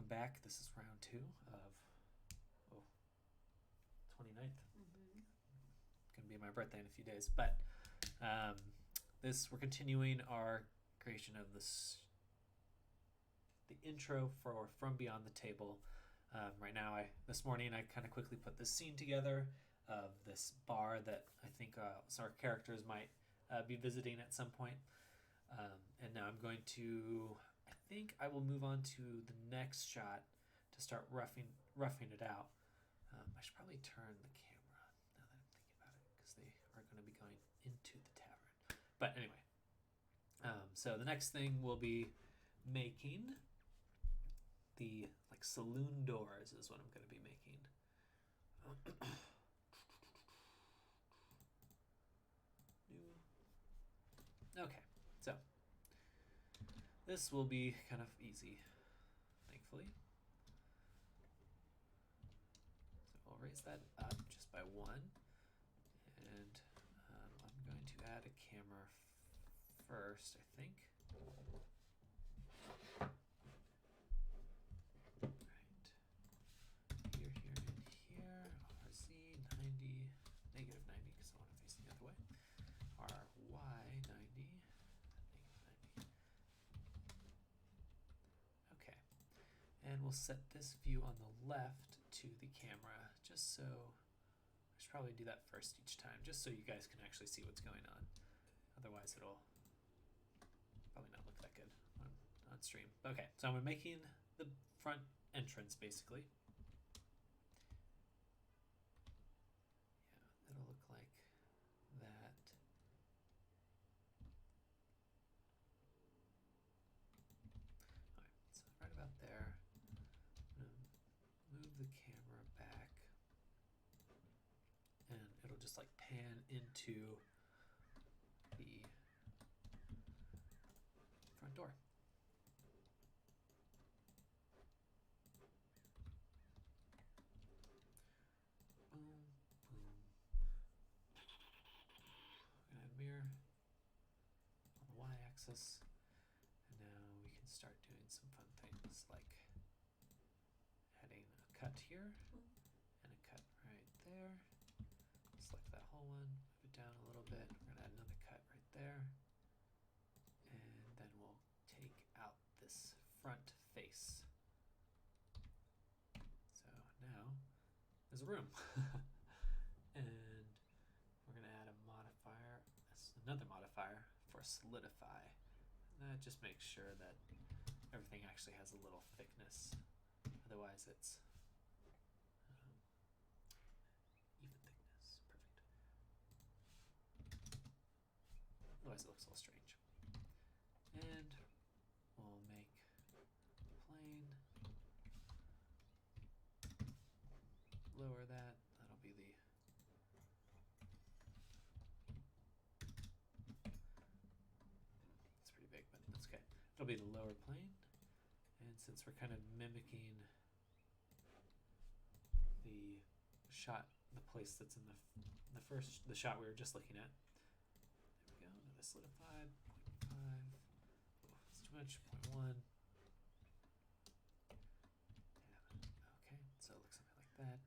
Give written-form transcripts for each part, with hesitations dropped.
back. This is round 2 of 29th. Gonna be my birthday in a few days, but we're continuing our creation of the intro for From Beyond the Table. Right now, this morning I kind of quickly put this scene together of this bar that I think our characters might be visiting at some point. And now I'm going to, I think I will move on to the next shot to start roughing it out. I should probably turn the camera now that I'm thinking about it, because they are going to be going into the tavern. But anyway, so the next thing we'll be making the saloon doors is what I'm going to be making. Okay, so this will be kind of easy, thankfully. So I'll raise that up just by 1, and I'm going to add a camera first, I think. Right, here, and here. RZ 90, negative 90, because I want to face the other way. RY 90, negative 90. Okay, and we'll set this view on the left to the camera, just so I should probably do that first each time, just so you guys can actually see what's going on. Otherwise, it'll probably not look that good on stream. Okay, so I'm making the front entrance basically. Yeah, it'll look like that. Alright, so right about there. I'm gonna move the camera back, and it'll just pan into the front door. Boom, boom. We're gonna add a mirror on the y-axis, and now we can start doing some fun things like adding a cut here and a cut right there. Select that whole one, move it down a little bit. We're gonna add another cut right there, and then we'll take out this front face. So now there's a room. And we're gonna add a modifier, another modifier for solidify. And that just makes sure that everything actually has a little thickness. Otherwise it's even thickness. Perfect. Otherwise it looks a little strange. And we'll make plane. Lower that. That'll be the it's pretty big, but that's okay. It'll be the lower plane. And since we're kind of mimicking the shot, the place that's in the shot we were just looking at. There we go. Another solidify. 0.5. Oh, it's too much. 0.1. Okay, so it looks something like that.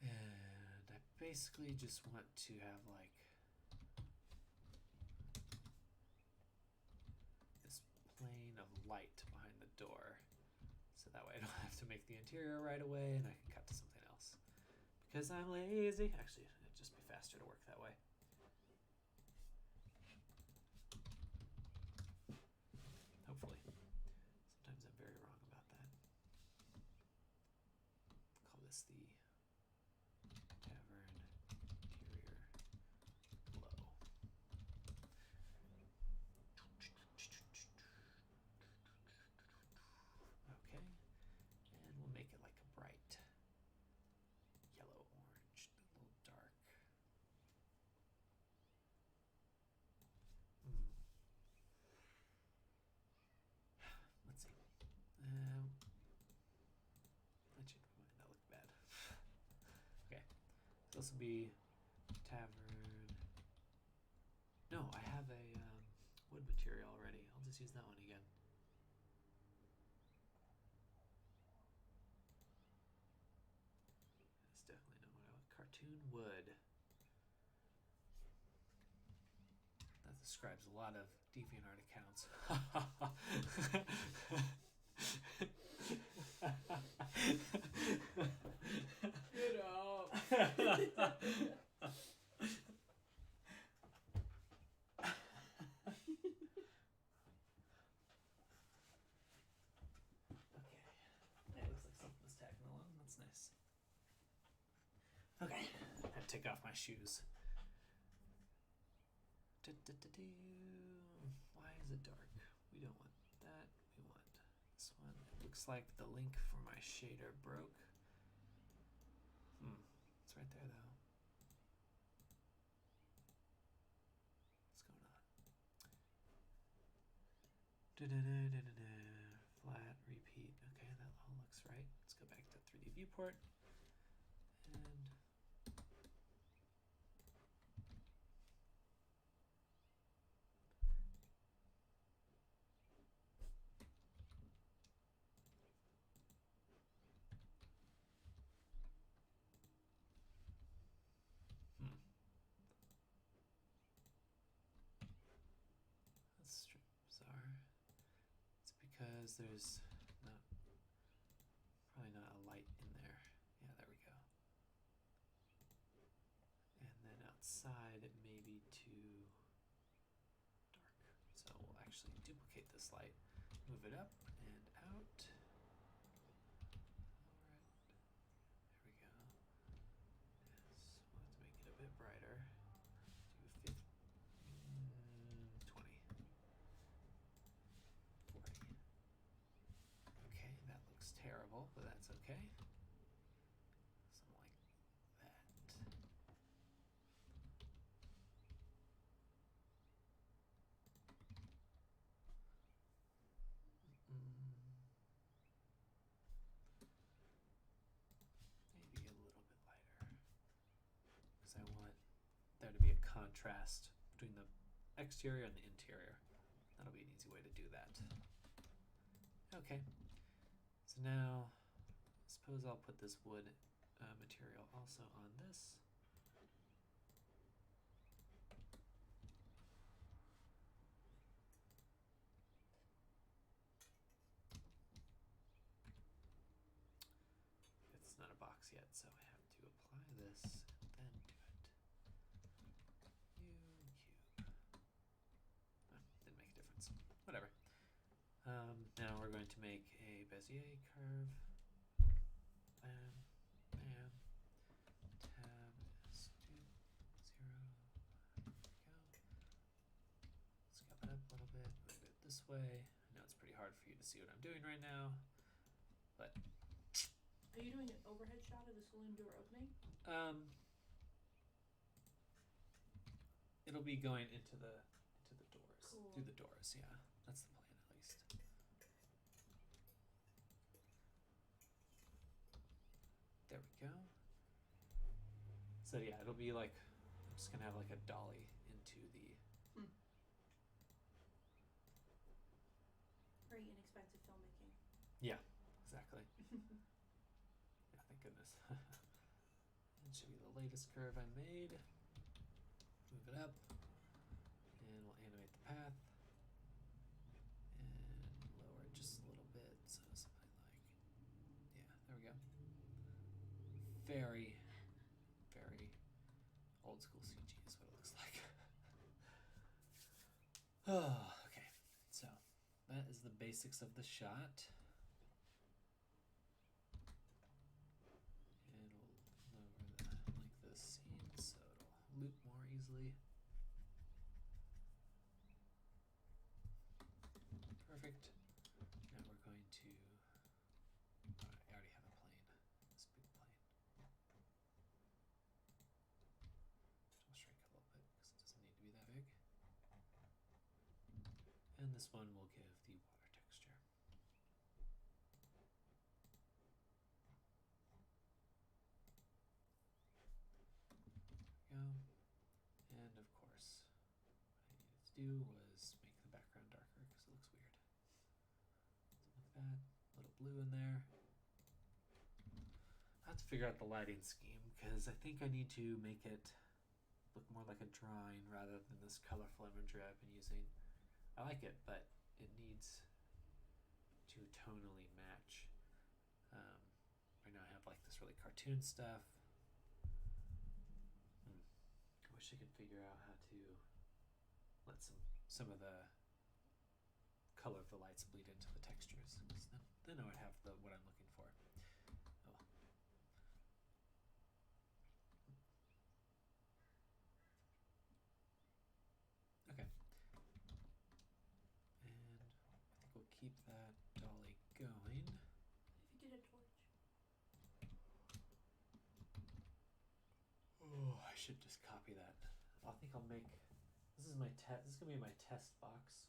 And I basically just want to have this plane of light behind the door, so that way I don't have to make the interior right away and I can cut to something else. Because I'm lazy. Actually, it'd just be faster to work that way. Hopefully. Sometimes I'm very wrong about that. Call this the tavern interior glow. Okay, and we'll make it like a bright yellow orange, a little dark. Let's see. That should not look bad. Okay, so this will be tavern. No, I have a wood material already. I'll just use that one again. cartoon wood. That describes a lot of DeviantArt accounts. Get up. Okay. It looks like something was tagging along. That's nice. Okay. I had to take off my shoes. Why is it dark? We don't want that. We want this one. It looks like the link for my shader broke. It's right there though. What's going on? Flat, repeat. Okay, that all looks right. Let's go back to 3D viewport. And that's bizarre. It's because there's probably not a light in there. Yeah, there we go. And then outside it may be too dark. So we'll actually duplicate this light, move it up and out. There we go. Yes, we'll have to make it a bit brighter. Do 20. 40. Okay, that looks terrible, but that's okay. Something like that. Maybe a little bit lighter, because I want there to be a contrast between the exterior and the interior. That'll be an easy way to do that. Okay, so now I suppose I'll put this wood material also on this. It's not a box yet, so I have to apply this and then do it. Cube. Oh, didn't make a difference. Whatever. Now we're going to make a Bezier curve. Bam, bam. Tab is 2, 0. There we go. Scale it up a little bit. Move it this way. I know it's pretty hard for you to see what I'm doing right now, but. Are you doing an overhead shot of the saloon door opening? It'll be going into the doors. Cool. Through the doors, yeah. That's the plan at least. There we go. So yeah, it'll be like, I'm just gonna have like a dolly into the. Very inexpensive filmmaking. Yeah, exactly. Yeah, thank goodness. It should be the latest curve I made. Move it up, and we'll animate the path, and lower it just a little bit, so something like, yeah, there we go. Very, very old school CG is what it looks like. Oh, okay, so that is the basics of the shot. And we'll lower the length of the scene so it'll loop more easily. Perfect. Now we're going to, I already have a plane, this big plane. I'll shrink it a little bit because it doesn't need to be that big. And this one will give the water texture. There we go. And of course, what I needed to do was make the background darker because it looks weird. Something like that. A little blue in there. I have to figure out the lighting scheme because I think I need to make it look more like a drawing rather than this colorful imagery I've been using. I like it, but it needs to tonally match. Right now I have like this really cartoon stuff. I wish I could figure out how to let some of the color of the lights bleed into the textures, because then I would have what I'm looking for. Oh. Okay. And I think we'll keep that dolly going. If you did a torch. Oh, I should just copy that. I think I'll make. This is my test. This is gonna be my test box.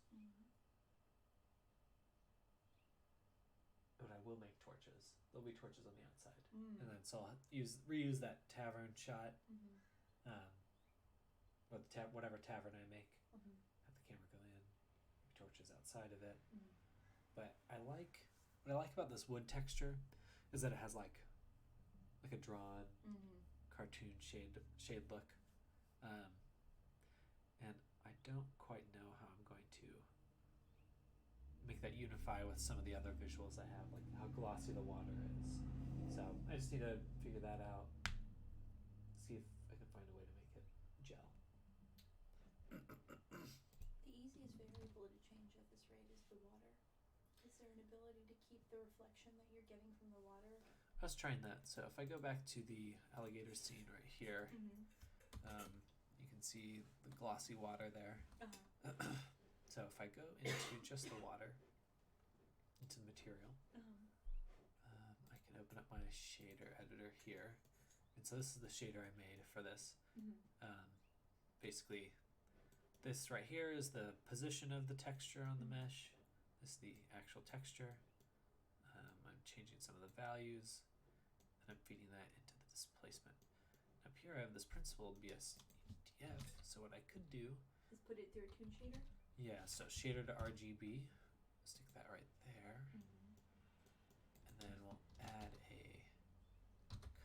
But I will make torches. There'll be torches on the outside, and then so I'll reuse that tavern shot, or the whatever tavern I make. Have the camera go in, torches outside of it. But what I like about this wood texture is that it has like a drawn cartoon shade look, and I don't quite know how I'm going to make that unify with some of the other visuals I have, like how glossy the water is. So I just need to figure that out, see if I can find a way to make it gel. The easiest variable to change at this rate is the water. Is there an ability to keep the reflection that you're getting from the water? I was trying that. So if I go back to the alligator scene right here, you can see the glossy water there. So if I go into just the water, into the material, I can open up my shader editor here. And so this is the shader I made for this. Basically, this right here is the position of the texture on the mesh. This is the actual texture. I'm changing some of the values, and I'm feeding that into the displacement. Up here I have this principled BSDF, so what I could do is put it through a tune shader? Yeah, so shader to RGB, stick that right there, and then we'll add a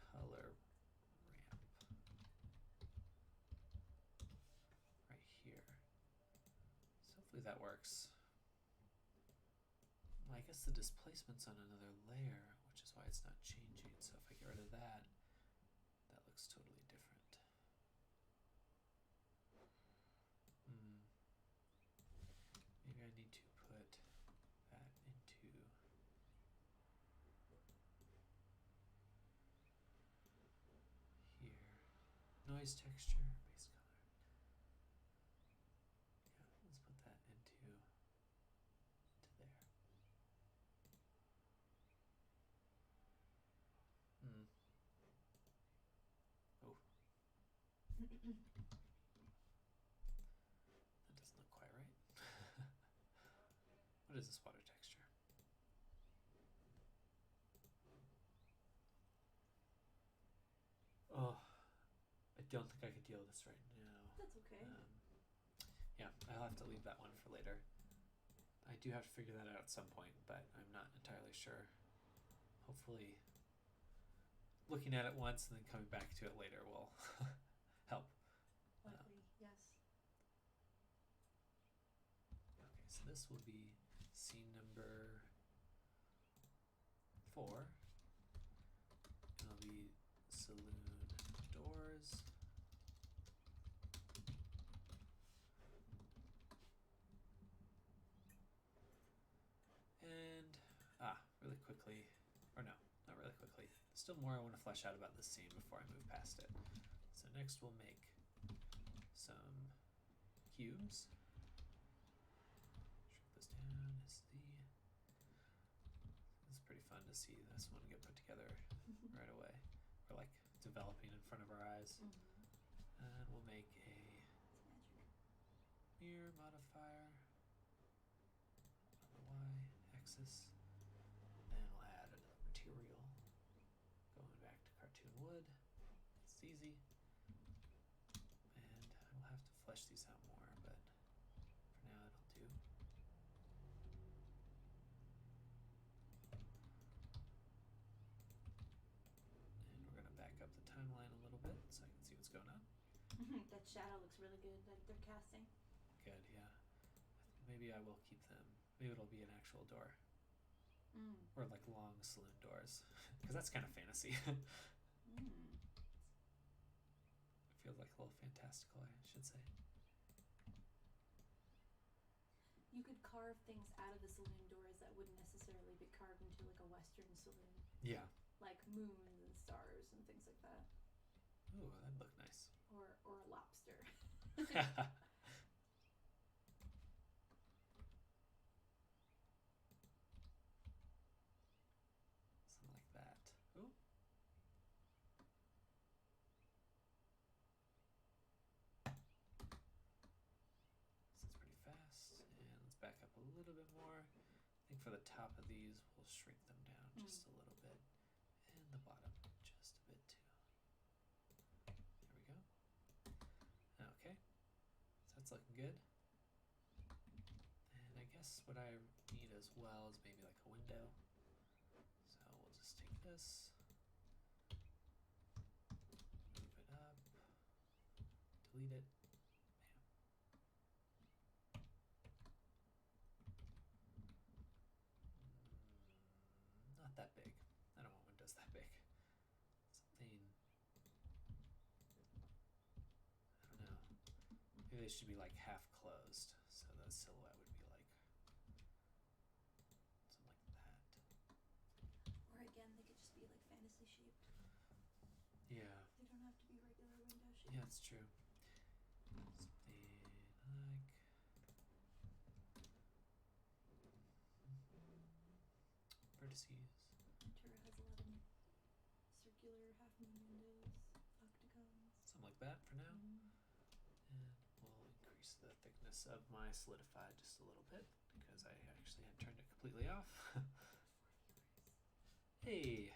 color ramp right here. So hopefully that works. Well, I guess the displacement's on another layer, which is why it's not changing. So if I get rid of that, that looks totally different. Maybe I need to put that into here. Noise texture, base color. Yeah, let's put that into there. Oh. That doesn't look quite right. What is this water texture? Oh, I don't think I could deal with this right now. That's okay. Yeah, I'll have to leave that one for later. I do have to figure that out at some point, but I'm not entirely sure. Hopefully, looking at it once and then coming back to it later will help. Likely, yes. Okay, so this will be scene number 4. It'll be saloon doors. And, really quickly, or no, not really quickly. Still more I want to flesh out about this scene before I move past it. So next we'll make some cubes. Shrink this down. This is pretty fun to see this one get put together right away. We're like developing in front of our eyes. And we'll make a mirror modifier on the y-axis. And we'll add another material. Going back to cartoon wood. It's easy. And we'll have to flesh these out more, but for now it'll do. And we're going to back up the timeline a little bit so I can see what's going on. That shadow looks really good that they're casting. Good, yeah. Maybe I will keep them. Maybe it'll be an actual door. Or like long saloon doors. Because that's kind of fantasy. It feels like a little fantastical, I should say. You could carve things out of the saloon doors that wouldn't necessarily be carved into like a Western saloon. Yeah. Like moons and stars and things like that. Ooh, that'd look nice. Or a lobster. Something like that. Ooh. This is pretty fast. And let's back up a little bit more. I think for the top of these, we'll shrink them down just a little bit. And the bottom, just a bit too. There we go. Okay. So that's looking good. And I guess what I need as well is maybe like a window. So we'll just take this, move it up, delete it. Not that big. I don't want windows that big. Something, I don't know. Maybe they should be like half closed, so the silhouette would be like something like that. Or again, they could just be like fantasy shaped. Yeah. They don't have to be regular window shaped. Yeah, it's true. Something like vertices. Ventura has a lot of circular half moon windows, octagons. Something like that for now. And we'll increase the thickness of my solidified just a little bit because I actually had turned it completely off. Hey!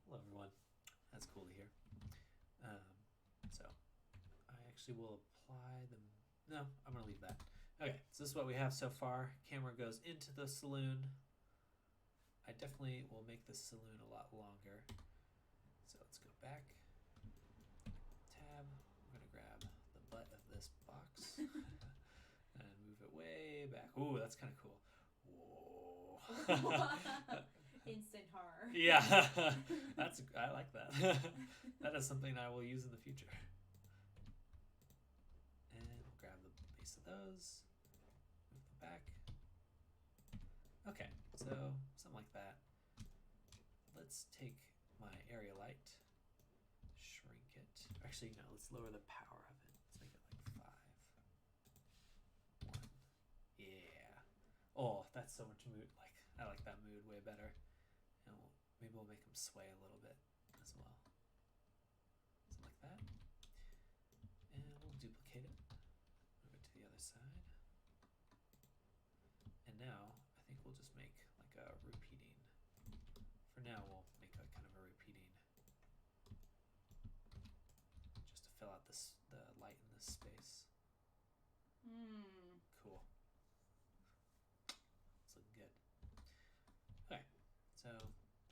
Hello everyone. That's cool to hear. So I actually will apply them. No, I'm going to leave that. Okay, so this is what we have so far. Camera goes into the saloon. I definitely will make this saloon a lot longer. So let's go back. Tab. I'm going to grab the butt of this box and move it way back. Ooh, that's kind of cool. Whoa. Instant horror. Yeah, I like that. That is something I will use in the future. And we'll grab the base of those, move them back. Okay, so something like that. Let's take my area light, shrink it. Actually, no, let's lower the power of it. Let's make it like 5. 1. Yeah. Oh, that's so much mood. Like, I like that mood way better. And maybe we'll make them sway a little bit as well. Something like that. And we'll duplicate it. Move it to the other side. And now, I think we'll just make like a repeating. For now, we'll make a kind of a repeating. Just to fill out the light in this space. Cool. It's looking good. Okay, so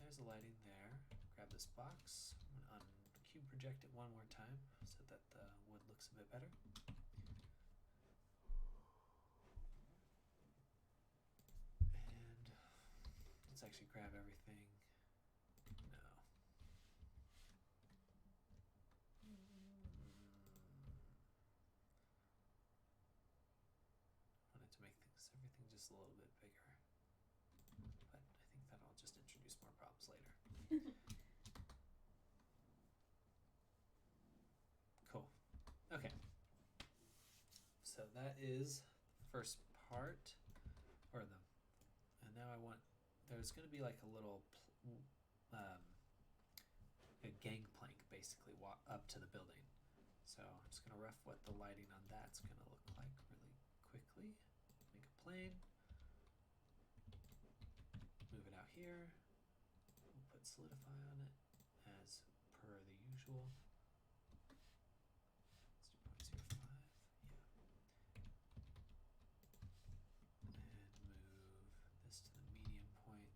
there's the lighting there. Grab this box. I'm going to uncube project it one more time so that the wood looks a bit better. And let's actually grab everything. No. Wanted to make everything just a little bit bigger. But I think that'll just introduce more problems later. Cool. Okay. So that is the first part, and now I want, there's going to be like a little, a gangplank basically up to the building. So I'm just going to rough what the lighting on that's going to look like really quickly. Make a plane. Move it out here. We'll put solidify on it as per the usual. Let's do 0.05. Yeah. And move this to the medium point.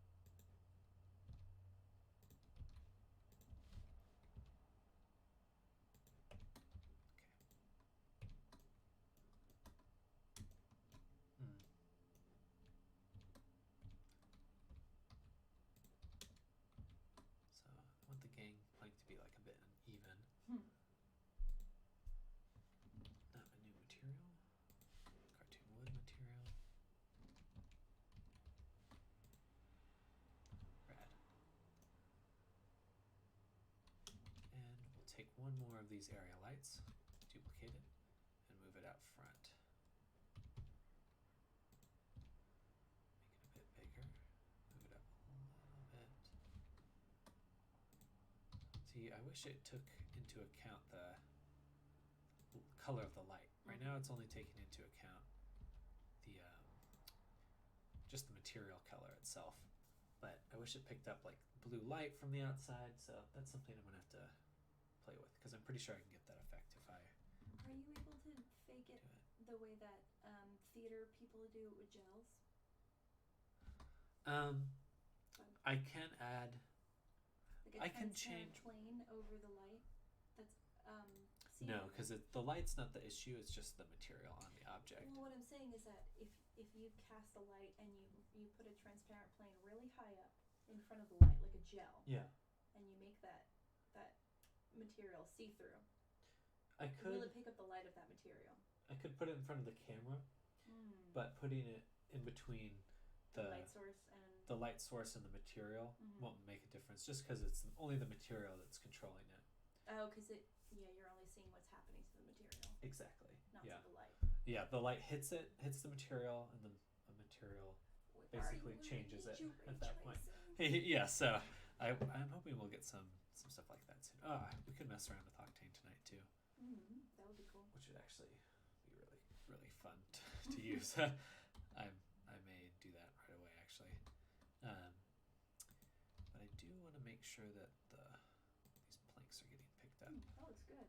one more of these area lights, duplicate it, and move it out front. Make it a bit bigger, move it up a little bit. See, I wish it took into account the color of the light. Right now it's only taking into account the just the material color itself. But I wish it picked up like blue light from the outside, so that's something I'm gonna have to play with, because I'm pretty sure I can get that effect if I Are you able to fake it the way that theater people do it with gels? I can add, Like I a can transparent change. plane over the light. That's No, because the light's not the issue, it's just the material on the object. Well, what I'm saying is that if you cast a light and you put a transparent plane really high up in front of the light, like a gel, Yeah. and you make that material see through, I will could it pick up the light of that material? put it in front of the camera, but putting it in between the light source and the material won't make a difference, just because it's only the material that's controlling it. Oh, because you're only seeing what's happening to the material, Exactly. not Yeah. to the light. Yeah, the light hits the material, and then the material basically changes it at that point. Yeah, so I'm hoping we'll get some stuff like that soon. We could mess around with Octane tonight too, That would be cool. which would actually be really, really fun to use. I may do that right away, actually. But I do want to make sure that these planks are getting picked up. That looks good.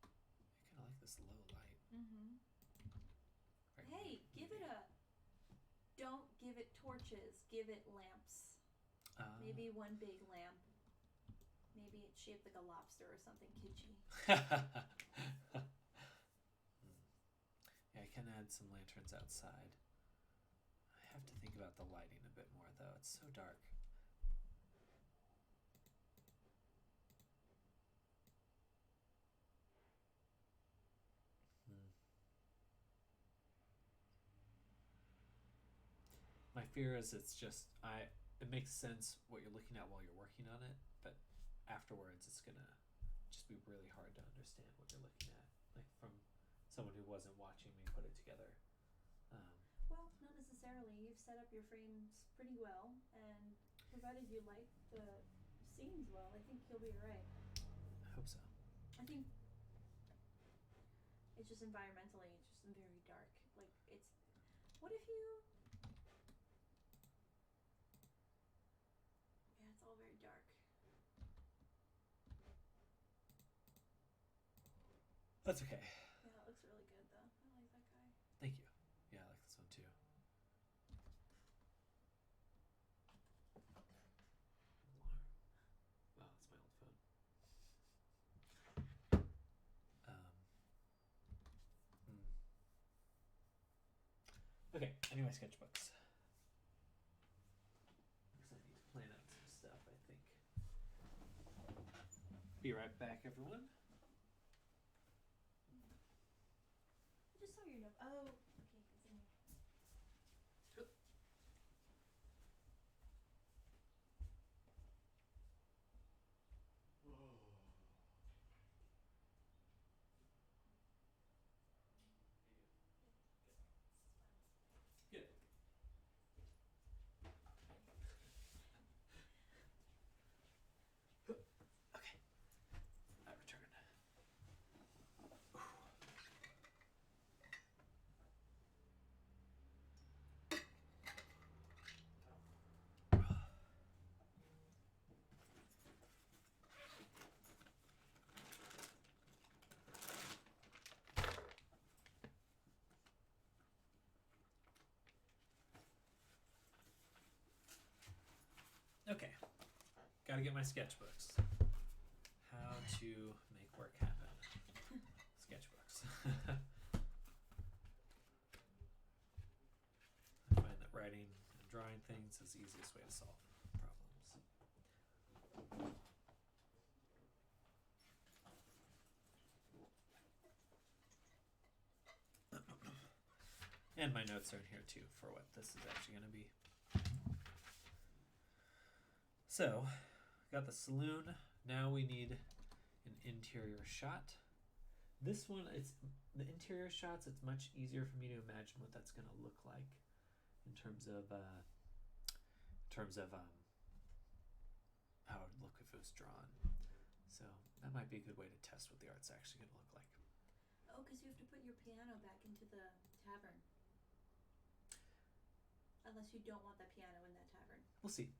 I kind of like this low light. Right. Hey, don't give it torches, give it lamps. Maybe one big lamp. Maybe it's shaped like a lobster or something kitschy. Yeah, I can add some lanterns outside. I have to think about the lighting a bit more, though. It's so dark. My fear is it makes sense what you're looking at while you're working on it, but afterwards it's gonna just be really hard to understand what you're looking at, like from someone who wasn't watching me put it together. Well, not necessarily. You've set up your frames pretty well, and provided you like the scenes well, I think you'll be alright. I hope so. I think it's just environmentally just very dark. Like what if you? Yeah, it's all very dark. That's okay. Yeah, it looks really good though. I like that guy. Thank you. Yeah, I like this one too. Wow, it's my old phone. Okay, anyway, sketchbooks. Because I need to plan out some stuff, I think. Be right back, everyone. I just saw your note. Oh, okay, it's in here. Good. Okay, I return. Okay, gotta get my sketchbooks. How to make work happen. Sketchbooks. I find that writing and drawing things is the easiest way to solve problems. And my notes are in here too for what this is actually going to be. So, got the saloon. Now we need an interior shot. This one, it's the interior shots. It's much easier for me to imagine what that's going to look like in terms of how it would look if it was drawn. So that might be a good way to test what the art's actually going to look like. Oh, because you have to put your piano back into the tavern. Unless you don't want that piano in that tavern. We'll see.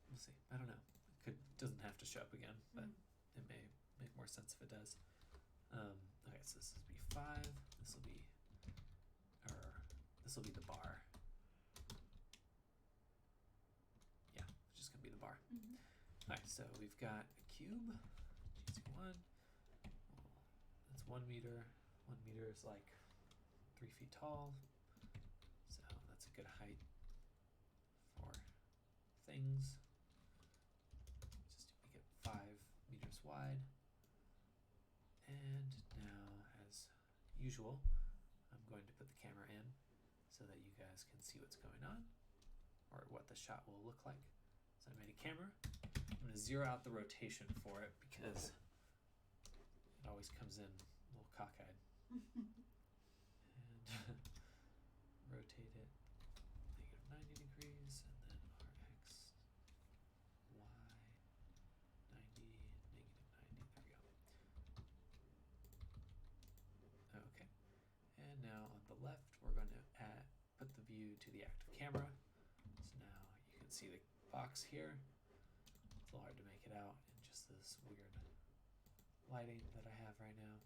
We'll see. I don't know. Doesn't have to show up again, but it may make more sense if it does. Okay, so this will be 5. This will be the bar. Yeah, it's just gonna be the bar. Alright, so we've got a cube. GC1. That's 1 meter. 1 meter is like 3 feet tall. So that's a good height for things. Just make it 5 meters wide. And now, as usual, I'm going to put the camera in so that you guys can see what's going on, or what the shot will look like. So I made a camera. I'm going to zero out the rotation for it because it always comes in a little cockeyed. And rotate it -90 degrees, and then RX, Y, 90, -90. There we go. Okay. And now on the left, we're going to put the view to the active camera. So now you can see the box here. It's a little hard to make it out in just this weird lighting that I have right now.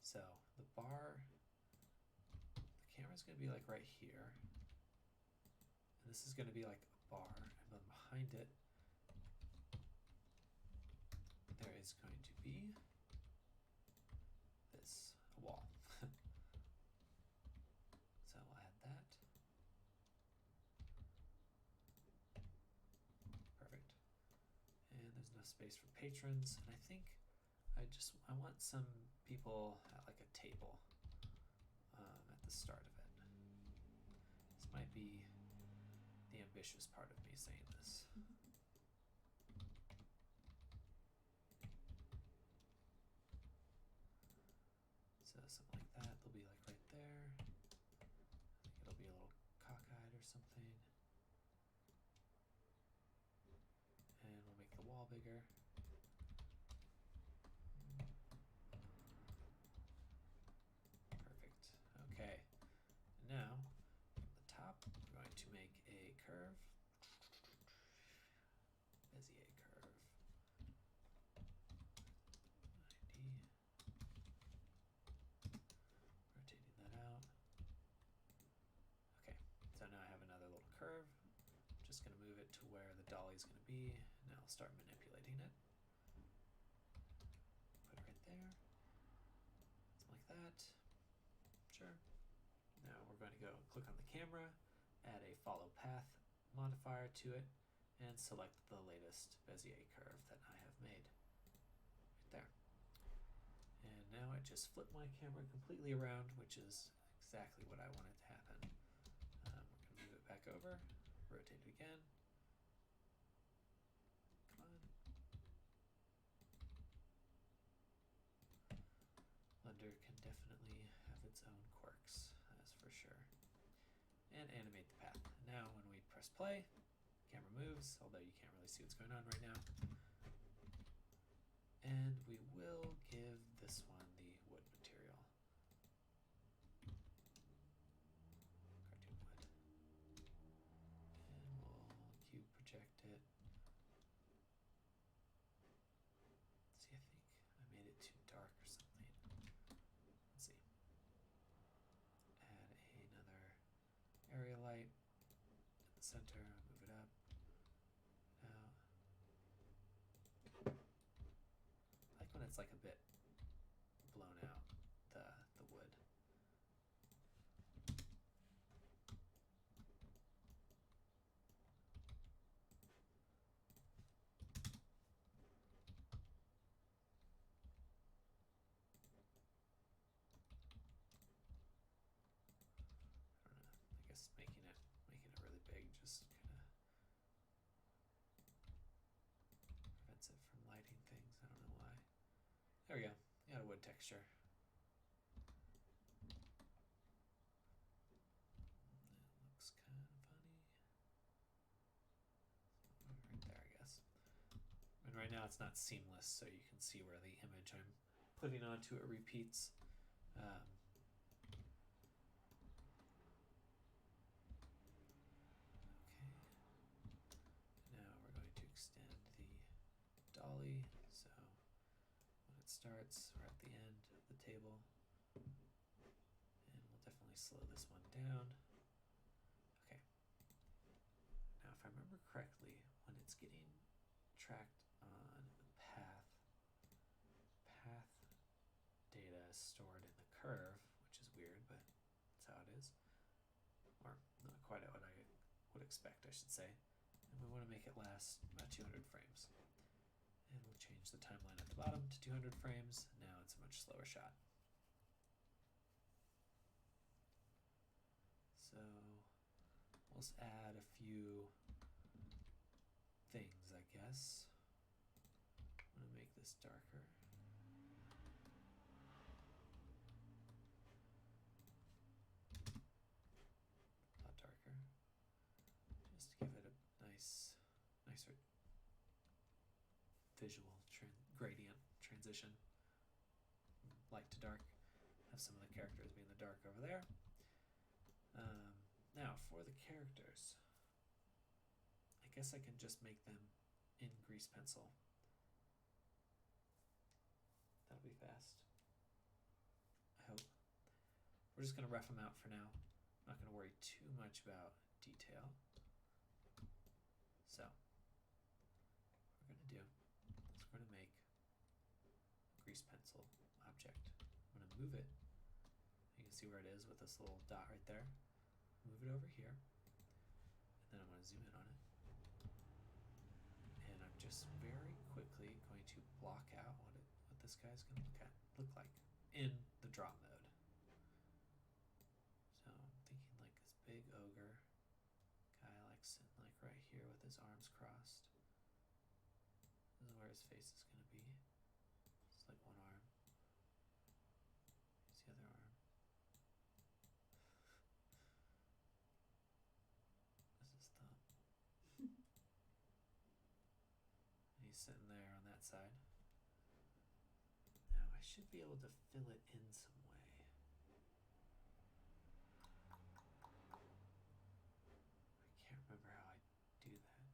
So the bar, the camera's going to be like right here. And this is going to be like a bar. And then behind it, there is going to be this, a wall. So I'll add that. Perfect. And there's no space for patrons. And I think I want some people at like a table at the start of it. This might be the ambitious part of me saying this. So something like that. They'll be like right there. I think it'll be a little cockeyed or something. And we'll make the wall bigger. Perfect. Okay. Now, from the top, we're going to make a curve. Bezier curve. 90. Rotating that out. Okay, so now I have another little curve. I'm just going to move it to where the dolly's going to be. Now I'll start manipulating it. Put it right there. Something like that. Sure. Now we're going to go click on the camera, add a follow path modifier to it, and select the latest Bezier curve that I have made. Right there. And now I just flip my camera completely around, which is exactly what I wanted to happen. We're going to move it back over, rotate it again. Come on. Blender can definitely have its own quirks, that's for sure. And animate the path. Now when we press play, camera moves, although you can't really see what's going on right now. And we will give this one the wood material. Cartoon wood. And we'll cube project it. See, I think I made it too dark or something. Let's see. Add another area light at the center, move it up. Out. I like when it's like a bit blown out, the wood. I don't know. I guess making it really big just kind of There we go. We got a wood texture. That looks kind of funny. Right there, I guess. And right now it's not seamless, so you can see where the image I'm putting onto it repeats. Okay. Now we're going to extend the dolly, so when it starts, we're at the end of the table. And we'll definitely slow this one down. Okay. Now if I remember correctly, when it's getting tracked on the path data is stored in the curve, which is weird, but that's how it is. Or not quite what I would expect, I should say. And we want to make it last about 200 frames. And we'll change the timeline at the bottom to 200 frames. Now it's a much slower shot. So we'll just add a few things, I guess. I'm going to make this darker. A lot darker. Just to give it a nicer visual gradient transition. Light to dark. Have some of the characters be in the dark over there. Now for the characters, I guess I can just make them in grease pencil. That'll be fast, I hope. We're just going to rough them out for now. I'm not going to worry too much about detail. So what we're going to do is we're going to make a grease pencil object. I'm going to move it. You can see where it is with this little dot right there. Move it over here, and then I'm going to zoom in on it. And I'm just very quickly going to block out what this guy's going to look like in the draw mode. So I'm thinking like this big ogre guy, like sitting like right here with his arms crossed. This is where his face is going to be. It's like one arm. Here's the other arm. Sitting there on that side. Now I should be able to fill it in some way. I can't remember how I do that.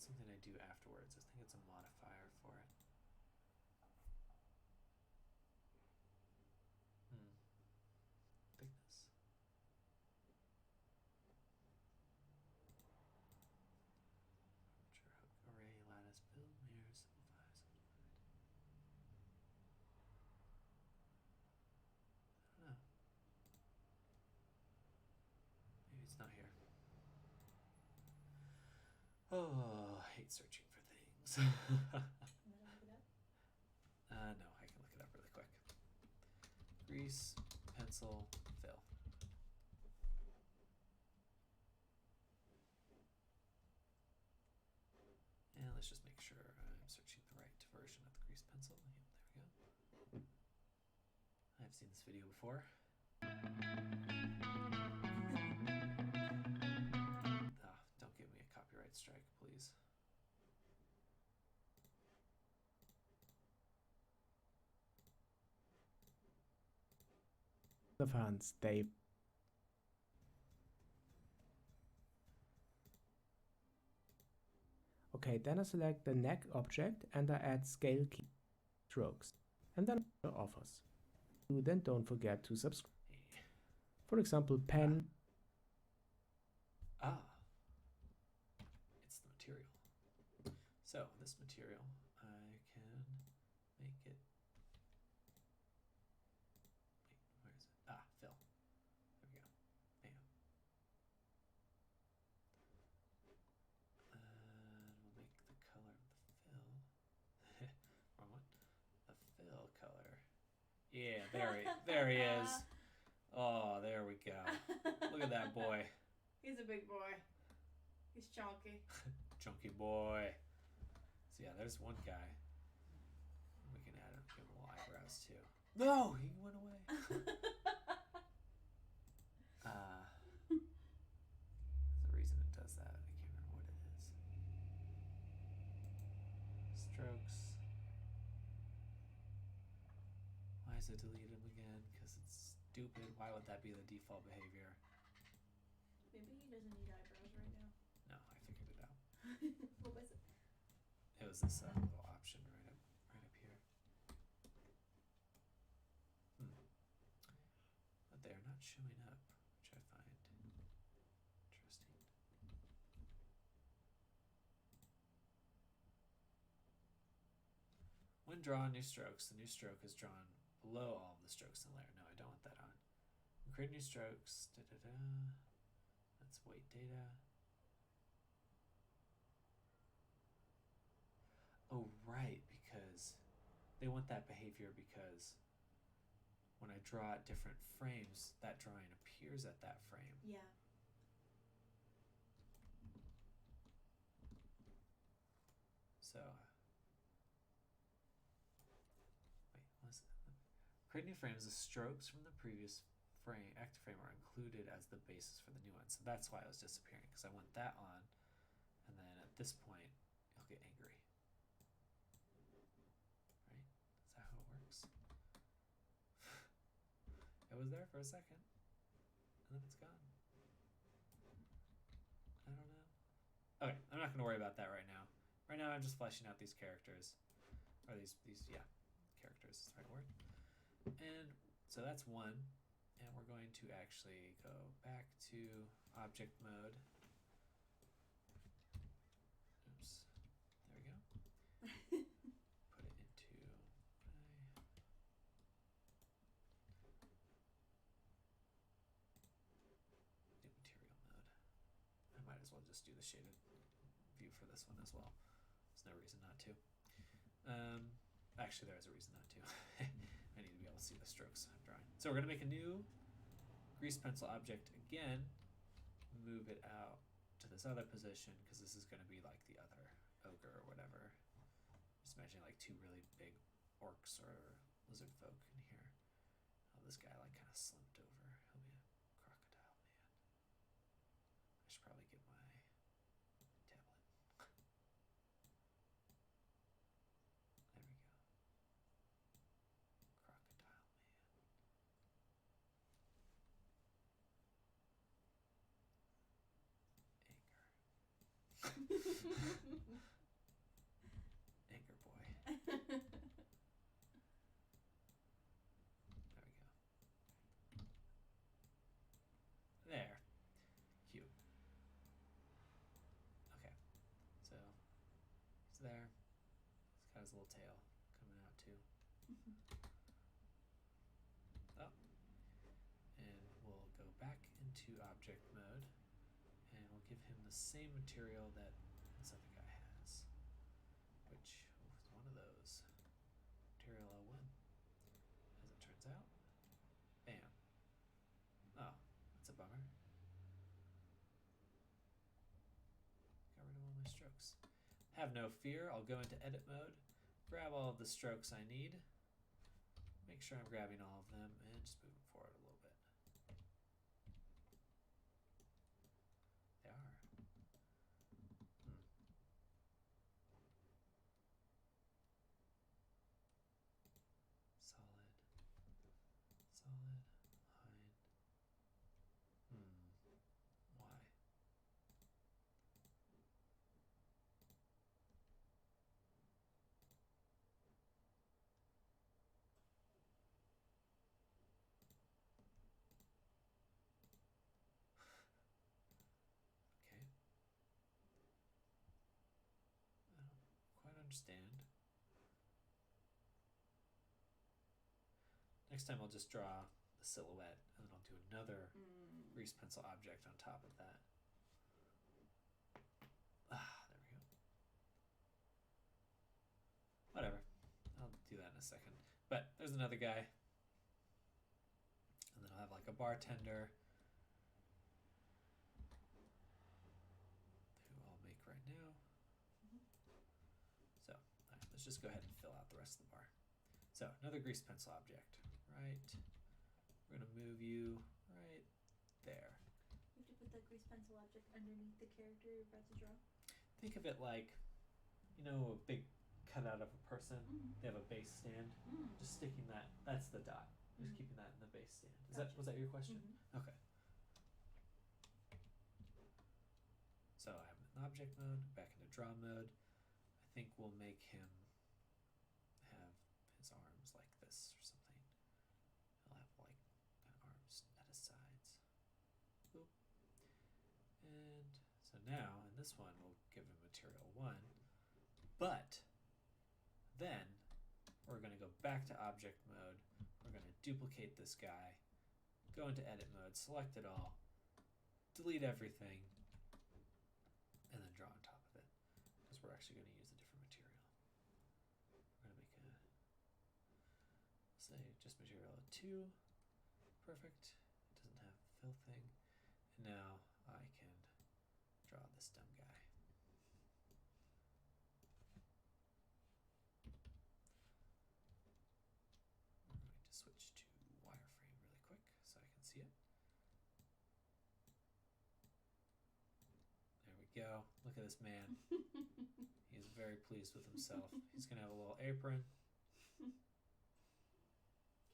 It's something I do afterwards. I think it's a modifier for it. Thickness. Array, lattice, build, mirror, simplify, I don't know. Maybe it's not here. Oh, I hate searching for things. You want to look it up? No, I can look it up really quick. Grease, pencil, fill. And let's just make sure I'm searching the right version of the grease pencil. Yep, there we go. I've seen this video before. Don't give me a copyright strike, please. The fans, they okay, then I select the neck object and I add scale key strokes and then offers. Then don't forget to subscribe. For example, pen. It's the material. So this material, I can make it. Wait, where is it? Fill. There we go. Bam. And we'll make the color of the fill. Wrong one. The fill color. Yeah, there he is. Oh, there we go. Look at that boy. He's a big boy. He's chunky. Chunky boy. So yeah, there's one guy. this too. No, he went away. There's a reason it does that. I can't remember what it is. Strokes. Why is it deleted again? Because it's stupid. Why would that be the default behavior? Maybe he doesn't need eyebrows right now. No, I figured it out. What was it? It was this little option right up here. But they are not showing up, which I find interesting. When drawing new strokes, the new stroke is drawn below all of the strokes in the layer. No, I don't want that on. Create new strokes. That's weight data. Oh, right, because they want that behavior because when I draw at different frames, that drawing appears at that frame. Yeah. So, wait, what is it? Create new frames. The strokes from the previous frame, active frame, are included as the basis for the new one. So that's why it was disappearing, because I want that on, and then at this point, it'll get angry. Right? Is that how it works? It was there for a second, and then it's gone. I don't know. Okay, I'm not going to worry about that right now. Right now, I'm just fleshing out these characters, or these characters is the right word. And so that's one, and we're going to actually go back to object mode. Oops, there we go. Put it into new material mode. I might as well just do the shaded view for this one as well. There's no reason not to. Actually, there is a reason not to. I need to be able to see the strokes I'm drawing. So we're going to make a new grease pencil object again. Move it out to this other position because this is going to be like the other ogre or whatever. Just imagining like two really big orcs or lizard folk in here. Oh, this guy like kind of slumped over. He'll be a crocodile man. I should probably get my tablet. There we go. Crocodile man. Anger boy. There we go. There. Cute. Okay. So he's there. He's got his little tail coming out too. Oh. And we'll go back into object mode. And we'll give him the same material that this other guy has, which was one of those. Material L1, as it turns out. Bam. Oh, that's a bummer. Got rid of all my strokes. Have no fear, I'll go into edit mode, grab all of the strokes I need, make sure I'm grabbing all of them, and just move them forward a little bit. They are. Solid. Solid. Line. Why? Okay. I don't quite understand. Next time I'll just draw the silhouette and then I'll do another grease pencil object on top of that. There we go. Whatever. I'll do that in a second. But there's another guy. And then I'll have like a bartender who I'll make right now. So, all right, let's just go ahead and fill out the rest of the bar. So So another grease pencil object, right? We're gonna move you right there. You have to put the grease pencil object underneath the character you're about to draw. Think of it like, you know, a big cutout of a person. Mm. They have a base stand. Mm. Just sticking that. That's the dot. Just keeping that in the base stand. Was that your question? Mm-hmm. Okay. So I'm in object mode, back into draw mode. I think we'll make him have his arms like this or something. He'll have like kind of arms at his sides. Boop. And so now in this one we'll give him material 1. But then we're going to go back to object mode. We're going to duplicate this guy, go into edit mode, select it all, delete everything, and then draw on top of it, because we're actually going to use a different material. We're going to make say just material 2. Perfect. It doesn't have fill thing. And now I can draw this dumb guy. I'm going to switch to wireframe really quick so I can see it. There we go. Look at this man. He's very pleased with himself. He's going to have a little apron.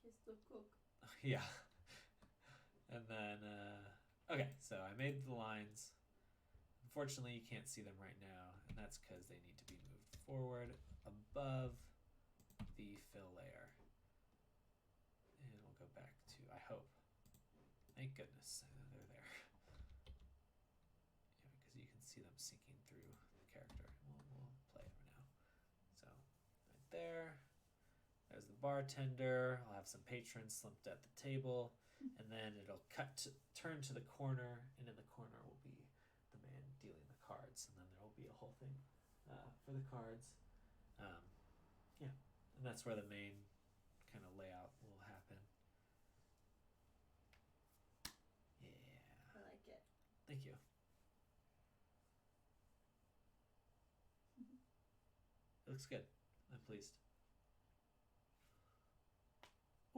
Kiss the cook. Yeah. And then, okay, so I made the lines. Unfortunately, you can't see them right now, and that's because they need to be moved forward above the fill layer. And we'll go back to, I hope. Thank goodness they're there. Yeah, because you can see them sinking through the character. We'll play it now. So, right there. There's the bartender. I'll have some patrons slumped at the table. And then it'll turn to the corner, and in the corner will be the man dealing the cards, and then there will be a whole thing for the cards. Yeah, and that's where the main kind of layout will happen. Yeah. I like it. Thank you. It looks good. I'm pleased.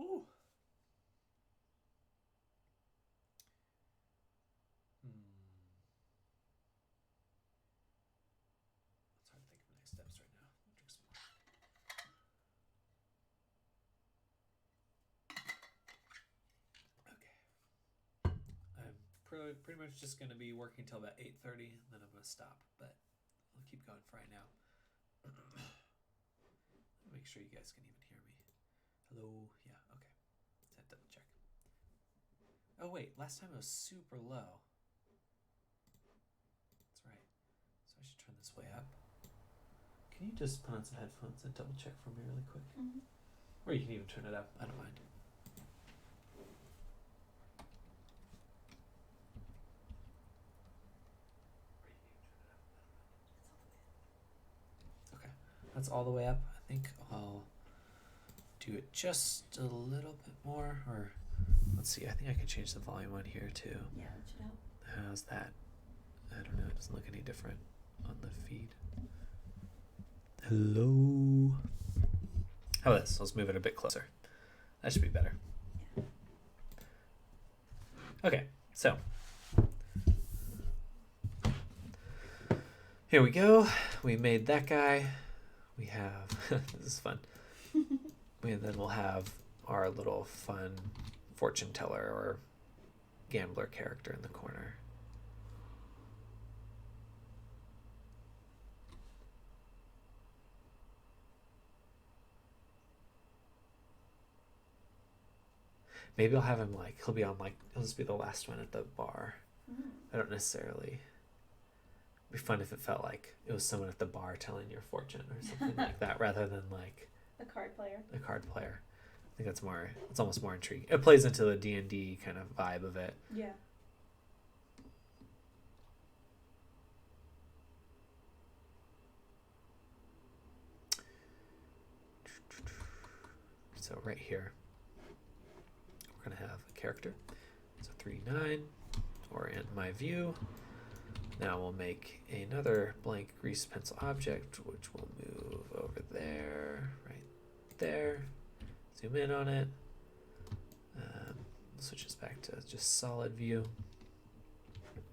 Ooh. It's hard to think of next steps right now. Drink some water. Okay. I'm pretty much just going to be working till about 8:30, and then I'm going to stop. But I'll keep going for right now. Make sure you guys can even hear me. Hello? Yeah, okay. Let's double check. Oh wait, last time it was super low. That's right. So I should turn this way up. Can you just put on some headphones and double check for me really quick? Mm-hmm. Or you can even turn it up. I don't mind. Okay, that's all the way up. I think I'll do it just a little bit more, or let's see, I think I can change the volume on here too. Yeah, that should help. How's that? I don't know, it doesn't look any different on the feed. Hello? How about this? Let's move it a bit closer. That should be better. Yeah. Okay, so here we go. We made that guy. We have, this is fun. And then we'll have our little fun fortune teller or gambler character in the corner. Maybe I'll have him he'll be on he'll just be the last one at the bar. Mm. I don't necessarily. It'd be fun if it felt like it was someone at the bar telling your fortune or something like that, rather than a card player. A card player. I think that's more. It's almost more intriguing. It plays into the D&D kind of vibe of it. Yeah. So right here, we're gonna have a character. So 3-9, or in my view. Now we'll make another blank grease pencil object, which will move over there, right there. Zoom in on it. Switches back to just solid view.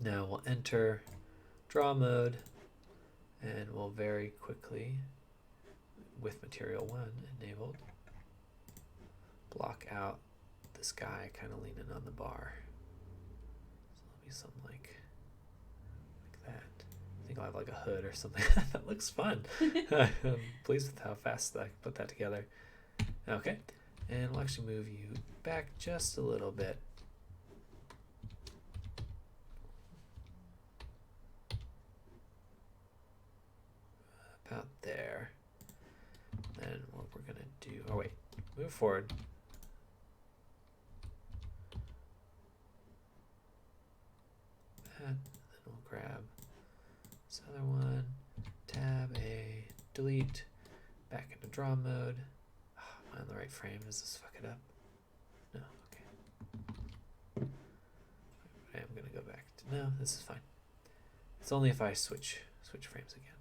Now we'll enter draw mode, and we'll very quickly, with material 1 enabled, block out this guy kind of leaning on the bar. So it'll be something like that. I think I'll have like a hood or something. That looks fun. I'm pleased with how fast I put that together. Okay, and we'll actually move you back just a little bit. About there. Then what we're gonna do, oh wait, move forward. That, then we'll grab this other one, tab A, delete, back into draw mode. Oh, am I in the right frame? Does this fuck it up? No, okay. I am gonna go back to, no, this is fine. It's only if I switch frames again,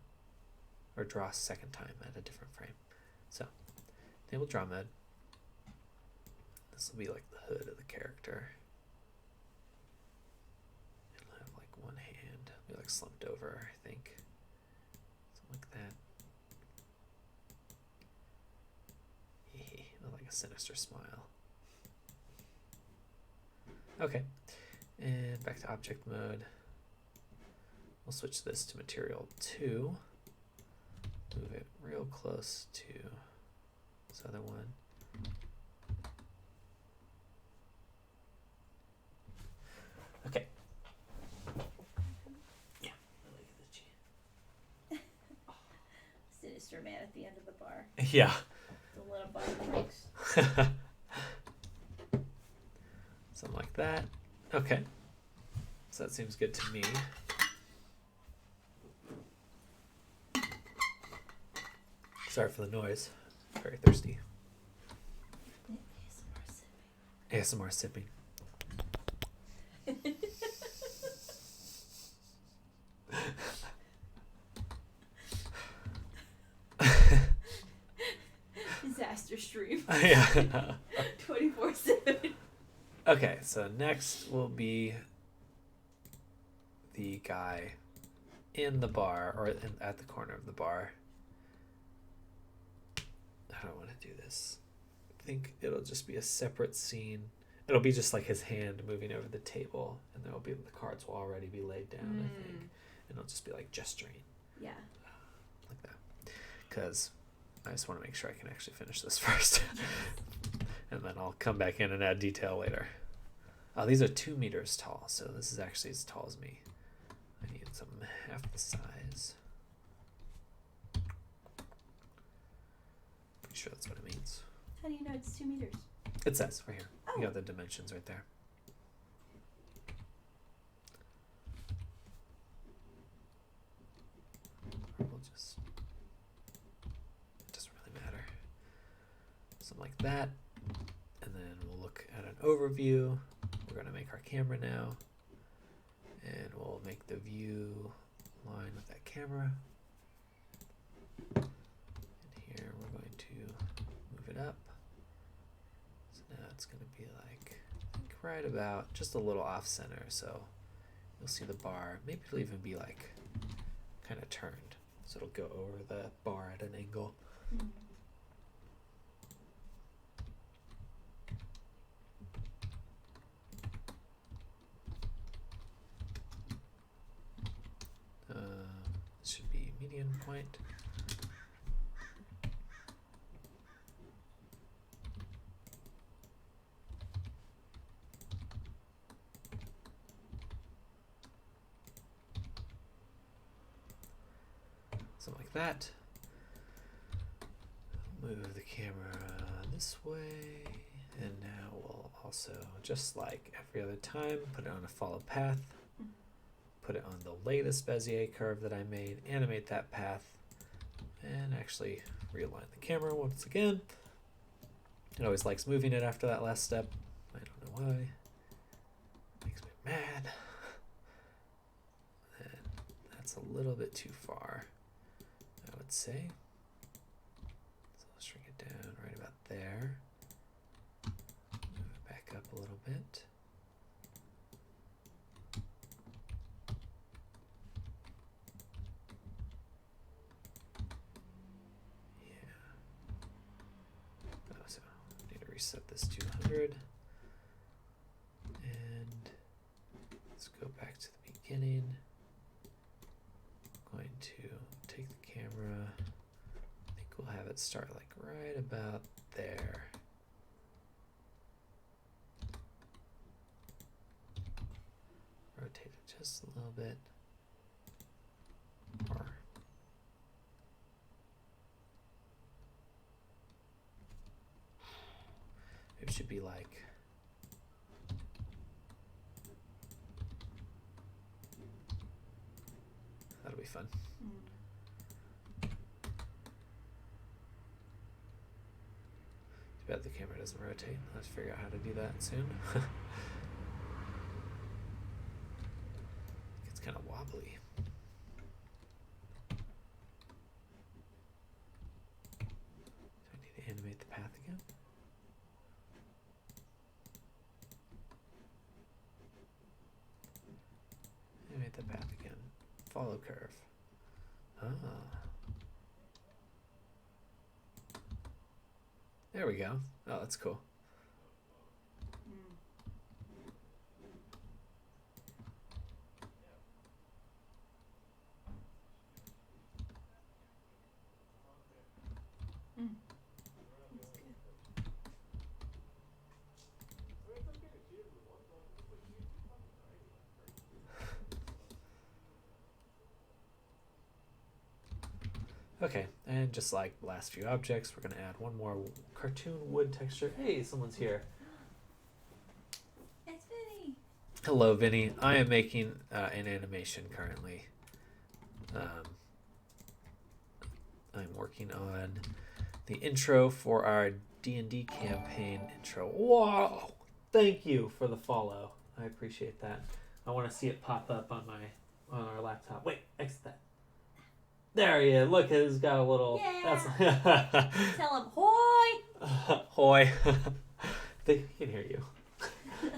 or draw a second time at a different frame. So, enable draw mode. This will be like the hood of the character. It'll have like one hand, be like slumped over, I think. Something like that. Like a sinister smile. Okay, and back to object mode. We'll switch this to material 2. Move it real close to this other one. Okay. Yeah, I like the Sinister man at the end of the bar. Yeah. The little bar tricks. Something like that. Okay. So that seems good to me. Sorry for the noise. Very thirsty. ASMR sipping. Disaster stream. Yeah. 24/7. Okay, so next will be the guy in the bar, or at the corner of the bar. I don't want to do this. I think it'll just be a separate scene. It'll be just like his hand moving over the table, and there'll be, the cards will already be laid down, I think. And it'll just be like gesturing. Yeah. Like that. Because I just want to make sure I can actually finish this first. And then I'll come back in and add detail later. Oh, these are 2 meters tall, so this is actually as tall as me. I need something half the size. Pretty sure that's what it means. How do you know it's 2 meters? It says right here. Oh. You got the dimensions right there. We'll just, it doesn't really matter. Something like that. And then we'll look at an overview. We're going to make our camera now. And we'll make the view line with that camera. And here we're going to move it up. So now it's going to be like, I think right about just a little off center. So you'll see the bar. Maybe it'll even be like kind of turned. So it'll go over the bar at an angle. Mm-hmm. This should be median point. Something like that. Move the camera this way. And now we'll also, just like every other time, put it on a follow path. Put it on the latest Bezier curve that I made, animate that path, and actually realign the camera once again. It always likes moving it after that last step. I don't know why. Makes me mad. And that's a little bit too far, I would say. So let's shrink it down right about there. up a little bit. So need to reset this to 100. And let's go back to the beginning. I'm going to take the camera. I think we'll have it start like right about there. Rotate it just a little bit more. It should be like that'll be fun. Too bad the camera doesn't rotate. Let's figure out how to do that soon. It's kind of wobbly. Do I need to animate the path again? Animate the path again. Follow curve. Ah. There we go. Oh, that's cool. Okay, and just like the last few objects, we're going to add one more cartoon wood texture. Hey, someone's here. It's Vinny. Hello, Vinny. I am making an animation currently. I'm working on the intro for our D&D campaign intro. Whoa! Thank you for the follow. I appreciate that. I want to see it pop up on our laptop. Wait, exit that. There he is. Look, it's got a little. Yeah. That's. Tell him hoi. Hoi. They can hear you.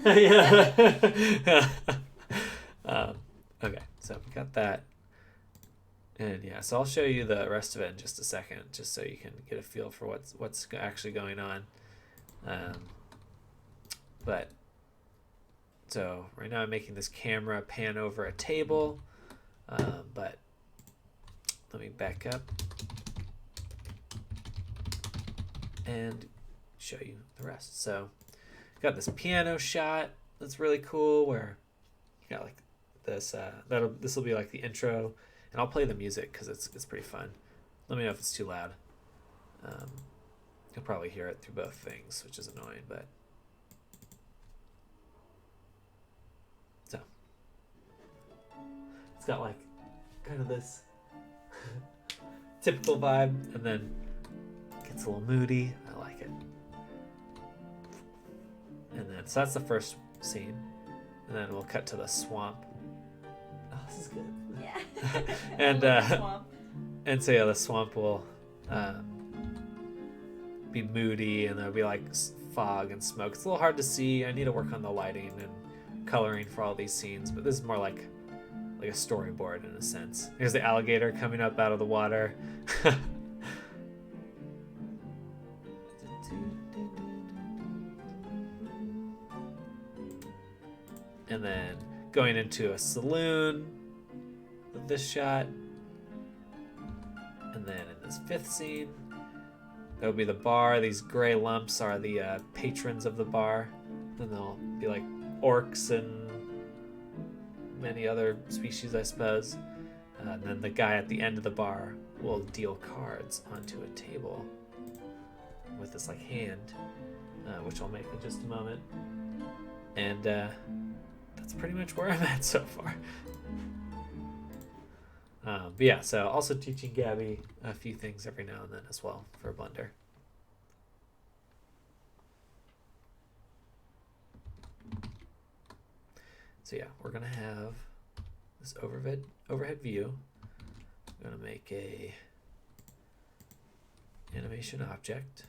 Yeah. Okay, so we got that. And yeah, so I'll show you the rest of it in just a second, just so you can get a feel for what's actually going on. But so right now I'm making this camera pan over a table, but let me back up and show you the rest. So got this piano shot that's really cool where you got like this. This will be like the intro, and I'll play the music because it's pretty fun. Let me know if it's too loud. You'll probably hear it through both things, which is annoying, but so it's got like kind of this typical vibe, and then gets a little moody. I like it. And then so that's the first scene, and then we'll cut to the swamp. Oh, this is good. Yeah. And so yeah, the swamp will be moody, and there'll be like fog and smoke. It's a little hard to see. I need to work on the lighting and coloring for all these scenes, but this is more like a storyboard in a sense. Here's the alligator coming up out of the water. And then going into a saloon with this shot. And then in this fifth scene, there'll be the bar. These gray lumps are the patrons of the bar. Then there'll be like orcs and many other species, I suppose. And then the guy at the end of the bar will deal cards onto a table with this like hand, which I'll make in just a moment. And that's pretty much where I'm at so far. But yeah, so also teaching Gabby a few things every now and then as well for Blender. So yeah, we're gonna have this overhead view. I'm gonna make a animation object,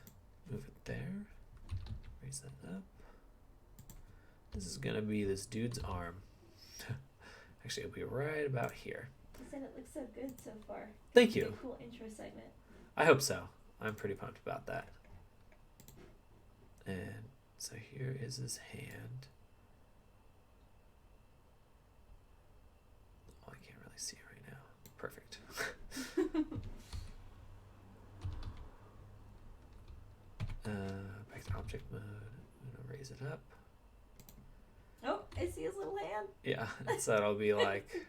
move it there, raise that up, This is gonna be this dude's arm. Actually, it'll be right about here. You said it looks so good so far. Thank you. Cool intro segment. I hope so. I'm pretty pumped about that. And so here is his hand. Oh, I can't really see it right now. Perfect. Back to object mode. I'm gonna raise it up. Oh, I see his little hand. Yeah, so it'll be like.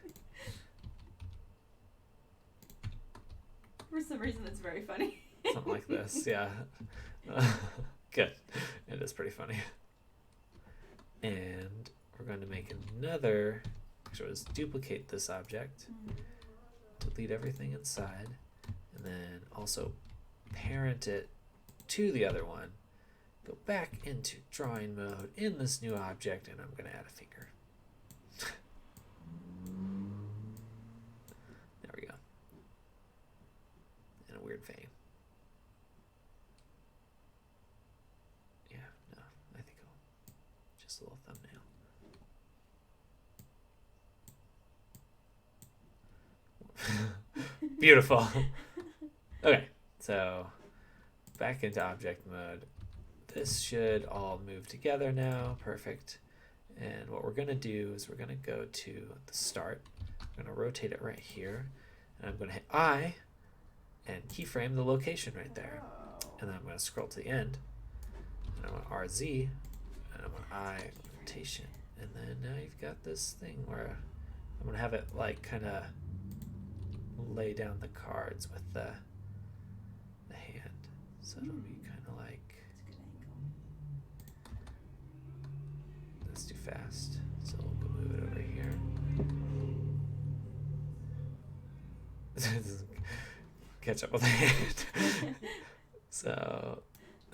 For some reason, that's very funny. Something like this, yeah. Good. It is pretty funny. And we're going to make another. Actually, let's duplicate this object, delete everything inside, and then also parent it to the other one. Go back into drawing mode in this new object, and I'm going to add a finger. There we go. In a weird vein. Yeah, no, I think I'll just a little thumbnail. Beautiful. Okay, so back into object mode. This should all move together now. Perfect. And what we're going to do is we're going to go to the start. I'm going to rotate it right here. And I'm going to hit I and keyframe the location right there. And then I'm going to scroll to the end. And I'm going to RZ. And I'm going to I rotation. And then now you've got this thing where I'm going to have it like kind of lay down the cards with the hand. So it'll be kind of like. That's too fast, so we'll go move it over here. Catch up with the hand. So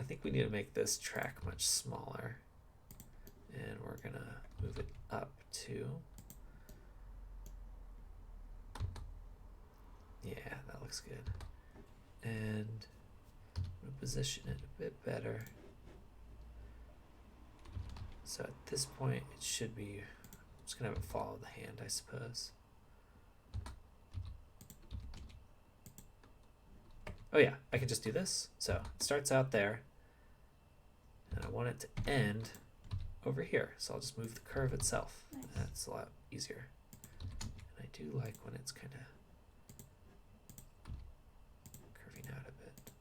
I think we need to make this track much smaller, and we're gonna move it up to. Yeah, that looks good. And I'm gonna position it a bit better. So at this point, it should be, I'm just gonna have it follow the hand, I suppose. Oh yeah, I can just do this. So it starts out there, and I want it to end over here. So I'll just move the curve itself. Nice. That's a lot easier. And I do like when it's kind of curving out a bit.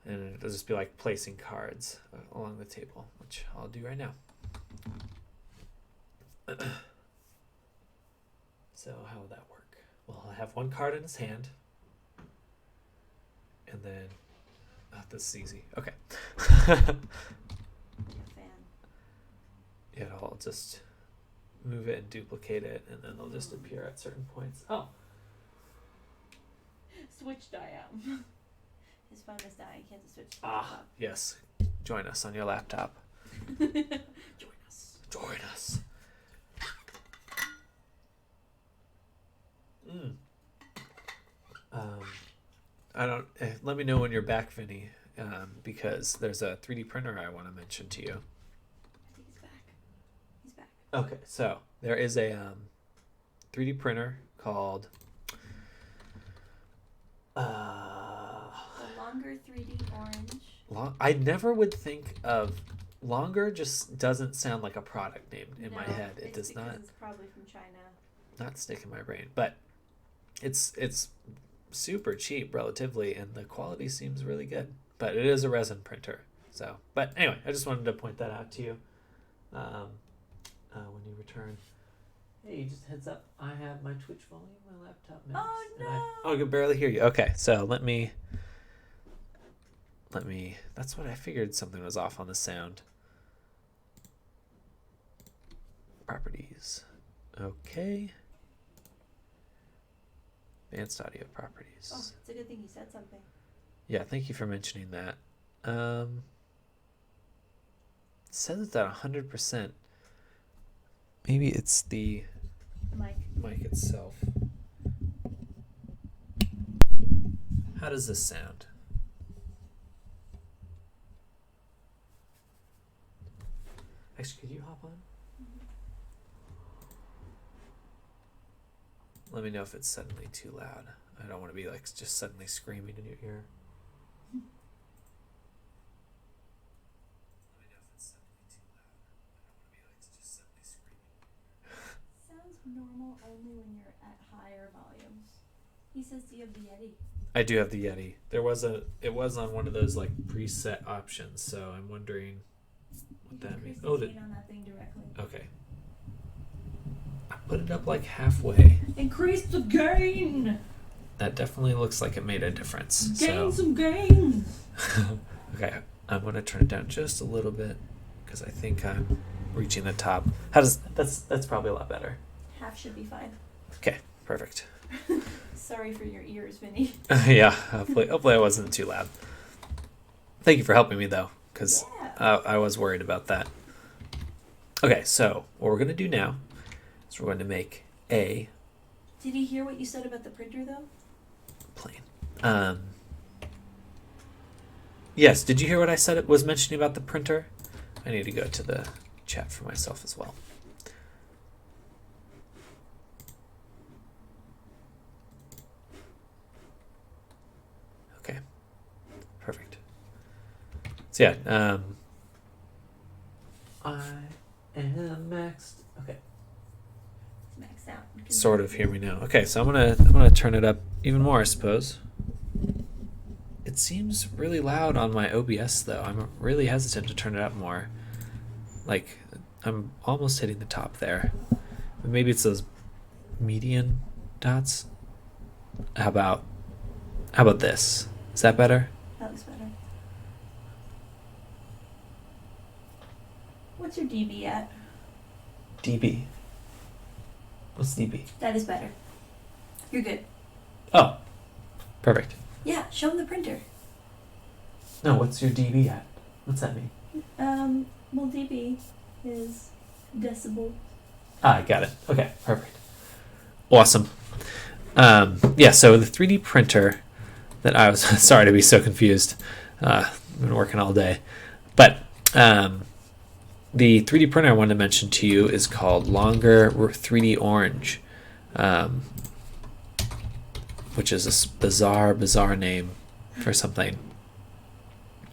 And it'll just be like placing cards along the table, which I'll do right now. So how would that work? Well, I'll have one card in his hand. And then, this is easy. Okay. Yeah, I'll just move it and duplicate it, and then they'll just appear at certain points. Oh. Switch die out. His phone is dying. He has to switch to the laptop. Yes. Join us on your laptop. Join us. Join us. I don't. Let me know when you're back, Vinny, because there's a 3D printer I want to mention to you. I think he's back. He's back. Okay, so there is a 3D printer called. Longer 3D orange. I never would think of Longer. Just doesn't sound like a product name in my head. It does not. It's probably from China. Not stick in my brain, but it's super cheap relatively, and the quality seems really good. But it is a resin printer. So, but anyway, I just wanted to point that out to you when you return. Hey, just heads up. I have my Twitch volume, my laptop mouse. Oh no! I can barely hear you. Okay, so let me. That's what I figured. Something was off on the sound. Properties. Okay. Advanced audio properties. Oh, it's a good thing you said something. Yeah, thank you for mentioning that. It says it's at 100%. Maybe it's the mic itself. How does this sound? Actually, could you hop on? Let me know if it's suddenly too loud. I don't want to be like just suddenly screaming in your ear. Let me know if it's suddenly too loud. I don't want to be like just suddenly screaming. Sounds normal only when you're at higher volumes. He says, do you have the Yeti? I do have the Yeti. It was on one of those like preset options, so I'm wondering what that means. Oh, the gain on that thing directly. Okay. I put it up like halfway. Increase the gain. That definitely looks like it made a difference. Gain some gains. Okay, I'm gonna turn it down just a little bit because I think I'm reaching the top. That's probably a lot better. Half should be fine. Okay, perfect. Sorry for your ears, Vinny. Yeah, hopefully I wasn't too loud. Thank you for helping me though, because I was worried about that. Okay, so what we're gonna do now is we're going to make a. Did he hear what you said about the printer though? Plane. Yes. Did you hear what I said? It was mentioning about the printer. I need to go to the chat for myself as well. Okay. Perfect. So yeah. I am maxed. Okay. Maxed out. Sort of hear me now. Okay, so I'm gonna turn it up even more, I suppose. It seems really loud on my OBS though. I'm really hesitant to turn it up more. Like I'm almost hitting the top there. But maybe it's those median dots. How about this? Is that better? That looks better. What's your dB at? dB. What's dB? That is better. You're good. Oh, perfect. Yeah, show him the printer. No, what's your dB at? What's that mean? Well, dB is decibel. Ah, I got it. Okay, perfect. Awesome. Yeah, so the 3D printer that I was sorry to be so confused. I've been working all day, but the 3D printer I wanted to mention to you is called Longer 3D Orange, which is a bizarre name for something.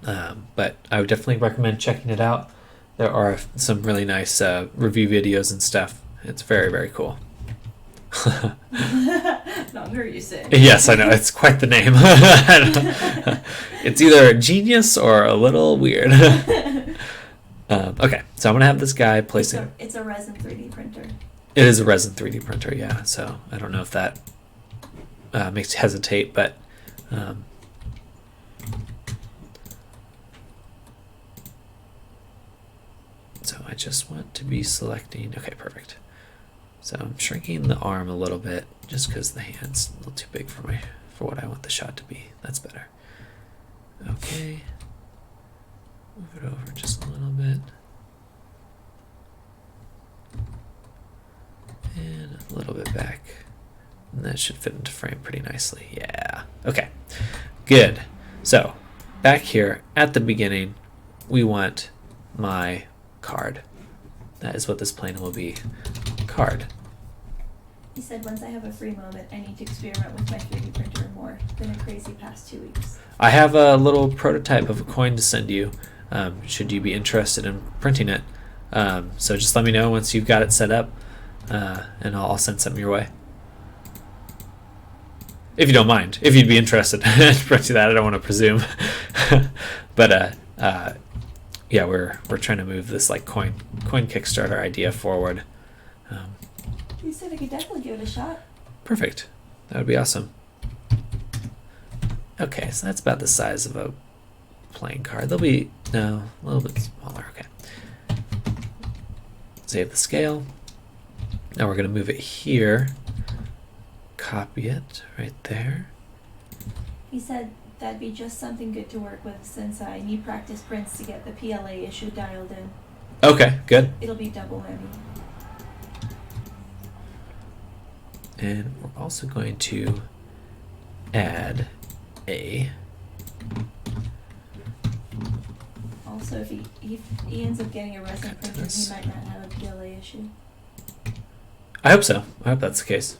But I would definitely recommend checking it out. There are some really nice review videos and stuff. It's very, very cool. Longer, you say? Yes, I know. It's quite the name. It's either genius or a little weird. Okay, so I'm going to have this guy placing... It's a resin 3D printer. It is a resin 3D printer, yeah. So I don't know if that makes you hesitate, but... so I just want to be selecting... Okay, perfect. So I'm shrinking the arm a little bit just because the hand's a little too big for what I want the shot to be. That's better. Okay. Move it over just a little bit. And a little bit back. And that should fit into frame pretty nicely. Yeah. Okay. Good. So back here at the beginning, we want my card. That is what this plane will be. Card. He said, once I have a free moment, I need to experiment with my 3D printer more. Been a crazy past 2 weeks. I have a little prototype of a coin to send you, should you be interested in printing it. So just let me know once you've got it set up, and I'll send something your way. If you don't mind, if you'd be interested in printing that, I don't want to presume. But yeah, we're trying to move this like coin Kickstarter idea forward. He said I could definitely give it a shot. Perfect. That would be awesome. Okay, so that's about the size of a playing card. They'll be, no, a little bit smaller. Okay. Save the scale. Now we're going to move it here. Copy it right there. He said that'd be just something good to work with since I need practice prints to get the PLA issue dialed in. Okay, good. It'll be double whammy. And we're also going to add a. Also, if he ends up getting a resin printer, he might not have a PLA issue. I hope so. I hope that's the case.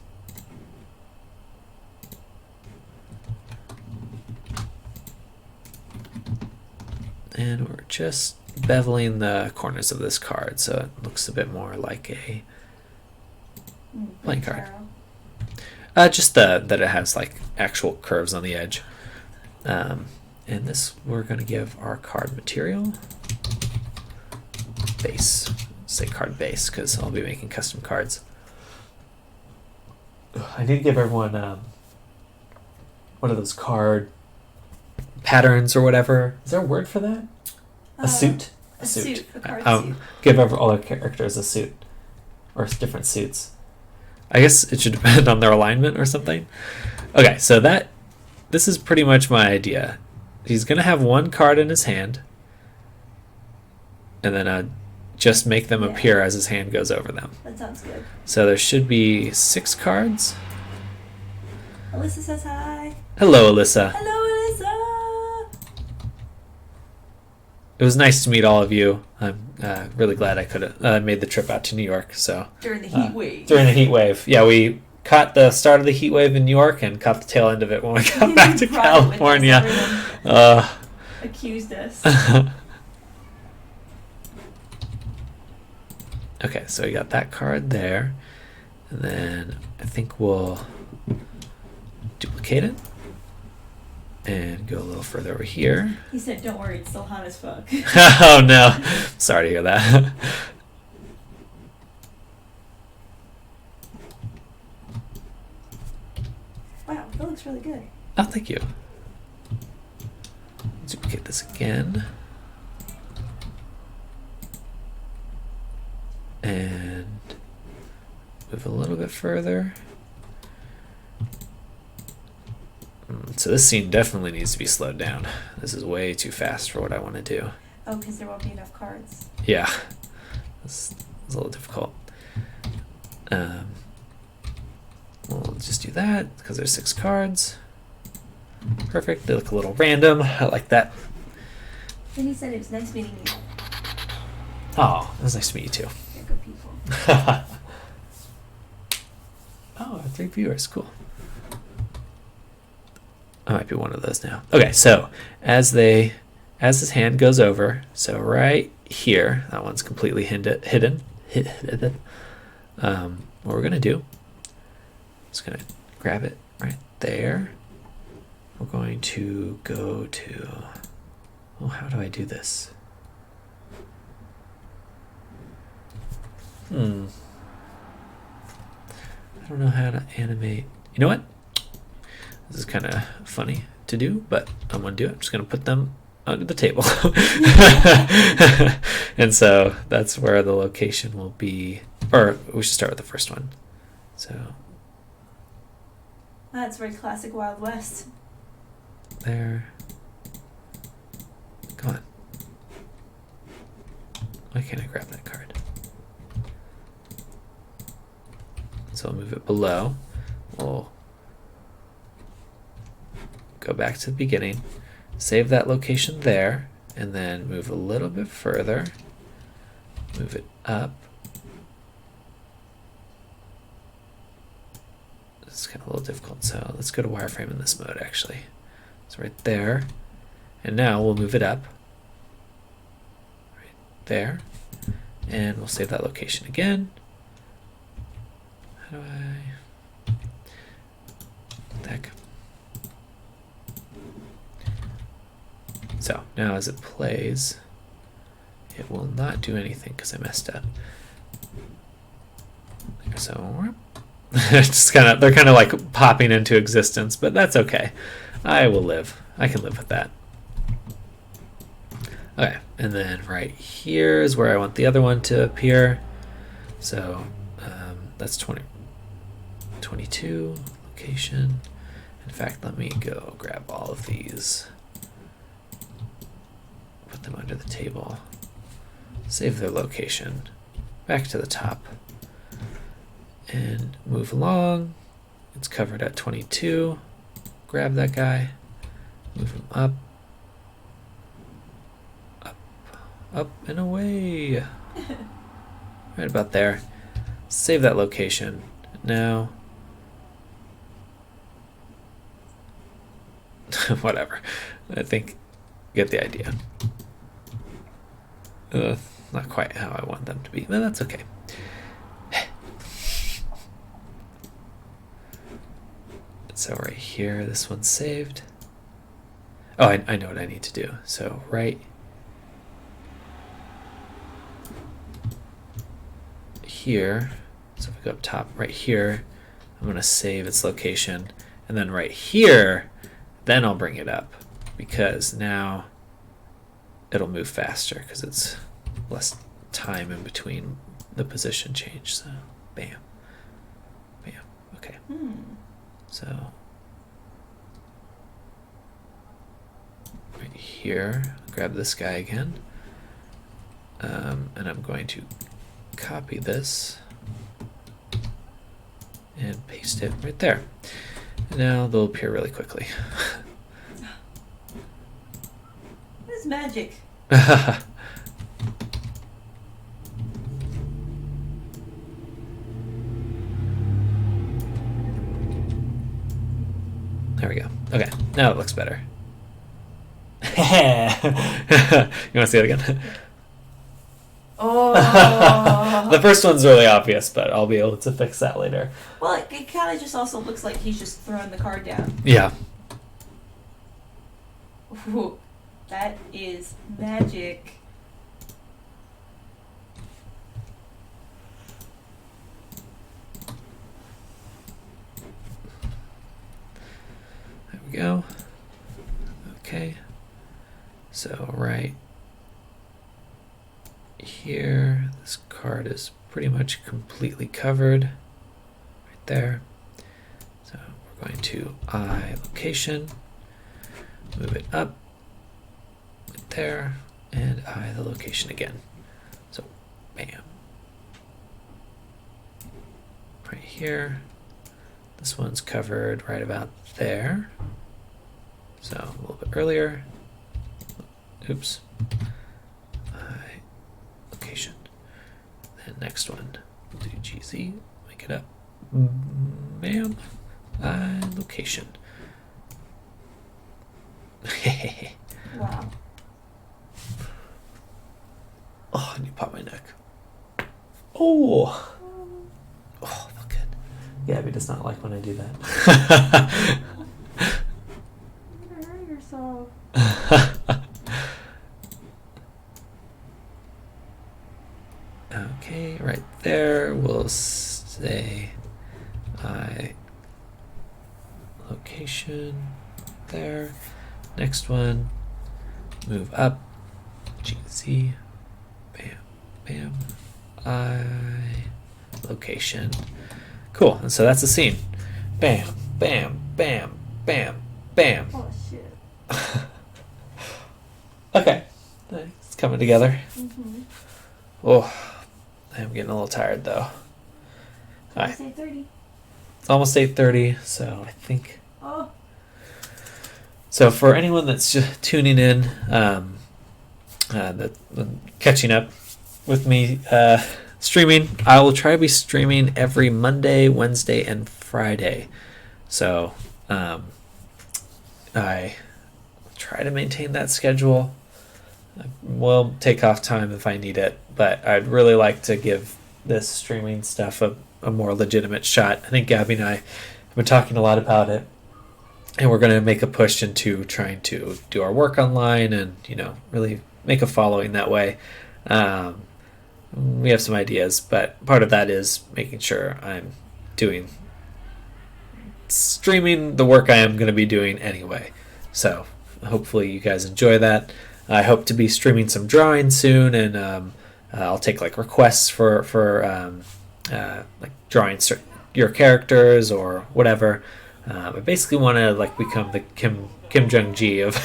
And we're just beveling the corners of this card so it looks a bit more like a playing card. Just that it has like actual curves on the edge. And this we're going to give our card material base. Say card base because I'll be making custom cards. I need to give everyone one of those card patterns or whatever. Is there a word for that? A suit? A suit. A card suit. Give all our characters a suit. Or different suits. I guess it should depend on their alignment or something. Okay, so this is pretty much my idea. He's going to have one card in his hand. And then just make them appear as his hand goes over them. That sounds good. So there should be 6 cards. Alyssa says hi. Hello, Alyssa. Hello, Alyssa. It was nice to meet all of you. I'm really glad I could have made the trip out to New York. So during the heat wave. During the heat wave, yeah, we caught the start of the heat wave in New York and caught the tail end of it when we got back to California. Accused us. Okay, so we got that card there, and then I think we'll duplicate it and go a little further over here. He said, "Don't worry, it's still hot as fuck." Oh no, sorry to hear that. Wow, that looks really good. Oh, thank you. Duplicate this again. And move a little bit further. So this scene definitely needs to be slowed down. This is way too fast for what I want to do. Oh, because there won't be enough cards. Yeah, it's a little difficult. We'll just do that because there's 6 cards. Perfect. They look a little random. I like that. Then he said it was nice meeting you. Oh, it was nice to meet you too. They're good people. Oh, 3 viewers. Cool. I might be one of those now. Okay, so as his hand goes over, so right here, that one's completely hidden. What we're gonna do is gonna grab it right there. We're going to go to. Oh, how do I do this? I don't know how to animate. You know what? This is kind of funny to do, but I'm going to do it. I'm just going to put them under the table. And so that's where the location will be. Or we should start with the first one. So. That's very classic Wild West. There. Come on. Why can't I grab that card? So I'll move it below. We'll go back to the beginning, save that location there, and then move a little bit further, move it up. It's kind of a little difficult, so let's go to wireframe in this mode actually. It's right there, and now we'll move it up, right there, and we'll save that location again. How do I... What the heck? So now as it plays, it will not do anything because I messed up. So it's just they're kind of like popping into existence, but that's okay. I will live. I can live with that. Okay, and then right here is where I want the other one to appear. So that's 22 location. In fact, let me go grab all of these. Put them under the table, save their location, back to the top, and move along. it's covered at 22. Grab that guy, move him up, up, up and away. Right about there. Save that location. Now, whatever. I think you get the idea. Not quite how I want them to be, but that's okay. So right here, this one's saved. Oh, I know what I need to do. So right here, so if we go up top, right here, I'm going to save its location. And then right here, then I'll bring it up, because now it'll move faster because it's less time in between the position change. So bam, bam, okay. So right here, grab this guy again, and I'm going to copy this and paste it right there. Now they'll appear really quickly. This is magic. There we go. Okay, now it looks better. You want to see it again? Oh. The first one's really obvious, but I'll be able to fix that later. Well, it kind of just also looks like he's just throwing the card down. Yeah. Ooh, that is magic. There we go. Okay. So right here, this card is pretty much completely covered. Right there. So we're going to eye location, move it up, right there, and eye the location again. So bam. Right here. This one's covered right about there. So a little bit earlier. Oops. Eye location. Then next one, we'll do GZ, make it up. Bam. Eye location. Wow. Oh, and you pop my neck. Oh. Oh, felt good. Gabby does not like when I do that. You're gonna hurt yourself. Okay, right there, we'll say eye location there. Next one, move up, GZ, bam, bam, eye location. Cool, and so that's the scene. Bam, bam, bam, bam, bam. Oh shit. Okay, it's coming together. Mm-hmm. Oh, I'm getting a little tired though. Almost 8:30. It's almost 8:30, so I think. Oh. So for anyone that's just tuning in, catching up with me streaming, I will try to be streaming every Monday, Wednesday, and Friday. So I try to maintain that schedule. I will take off time if I need it, but I'd really like to give this streaming stuff a more legitimate shot. I think Gabby and I have been talking a lot about it, and we're going to make a push into trying to do our work online and, you know, really make a following that way. We have some ideas, but part of that is making sure I'm streaming the work I am going to be doing anyway. So hopefully you guys enjoy that. I hope to be streaming some drawing soon, and I'll take like requests for like drawing your characters or whatever. I basically want to like become the Kim Jong-gi of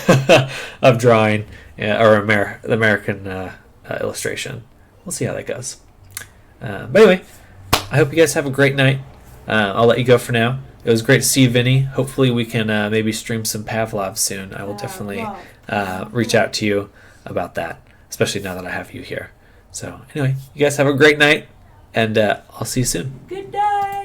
of drawing, or the American illustration. We'll see how that goes. But anyway, I hope you guys have a great night. I'll let you go for now, it was great to see you, Vinny. Hopefully we can maybe stream some Pavlov soon. I will definitely reach out to you about that, especially now that I have you here. So anyway, you guys have a great night, and I'll see you soon. Good night.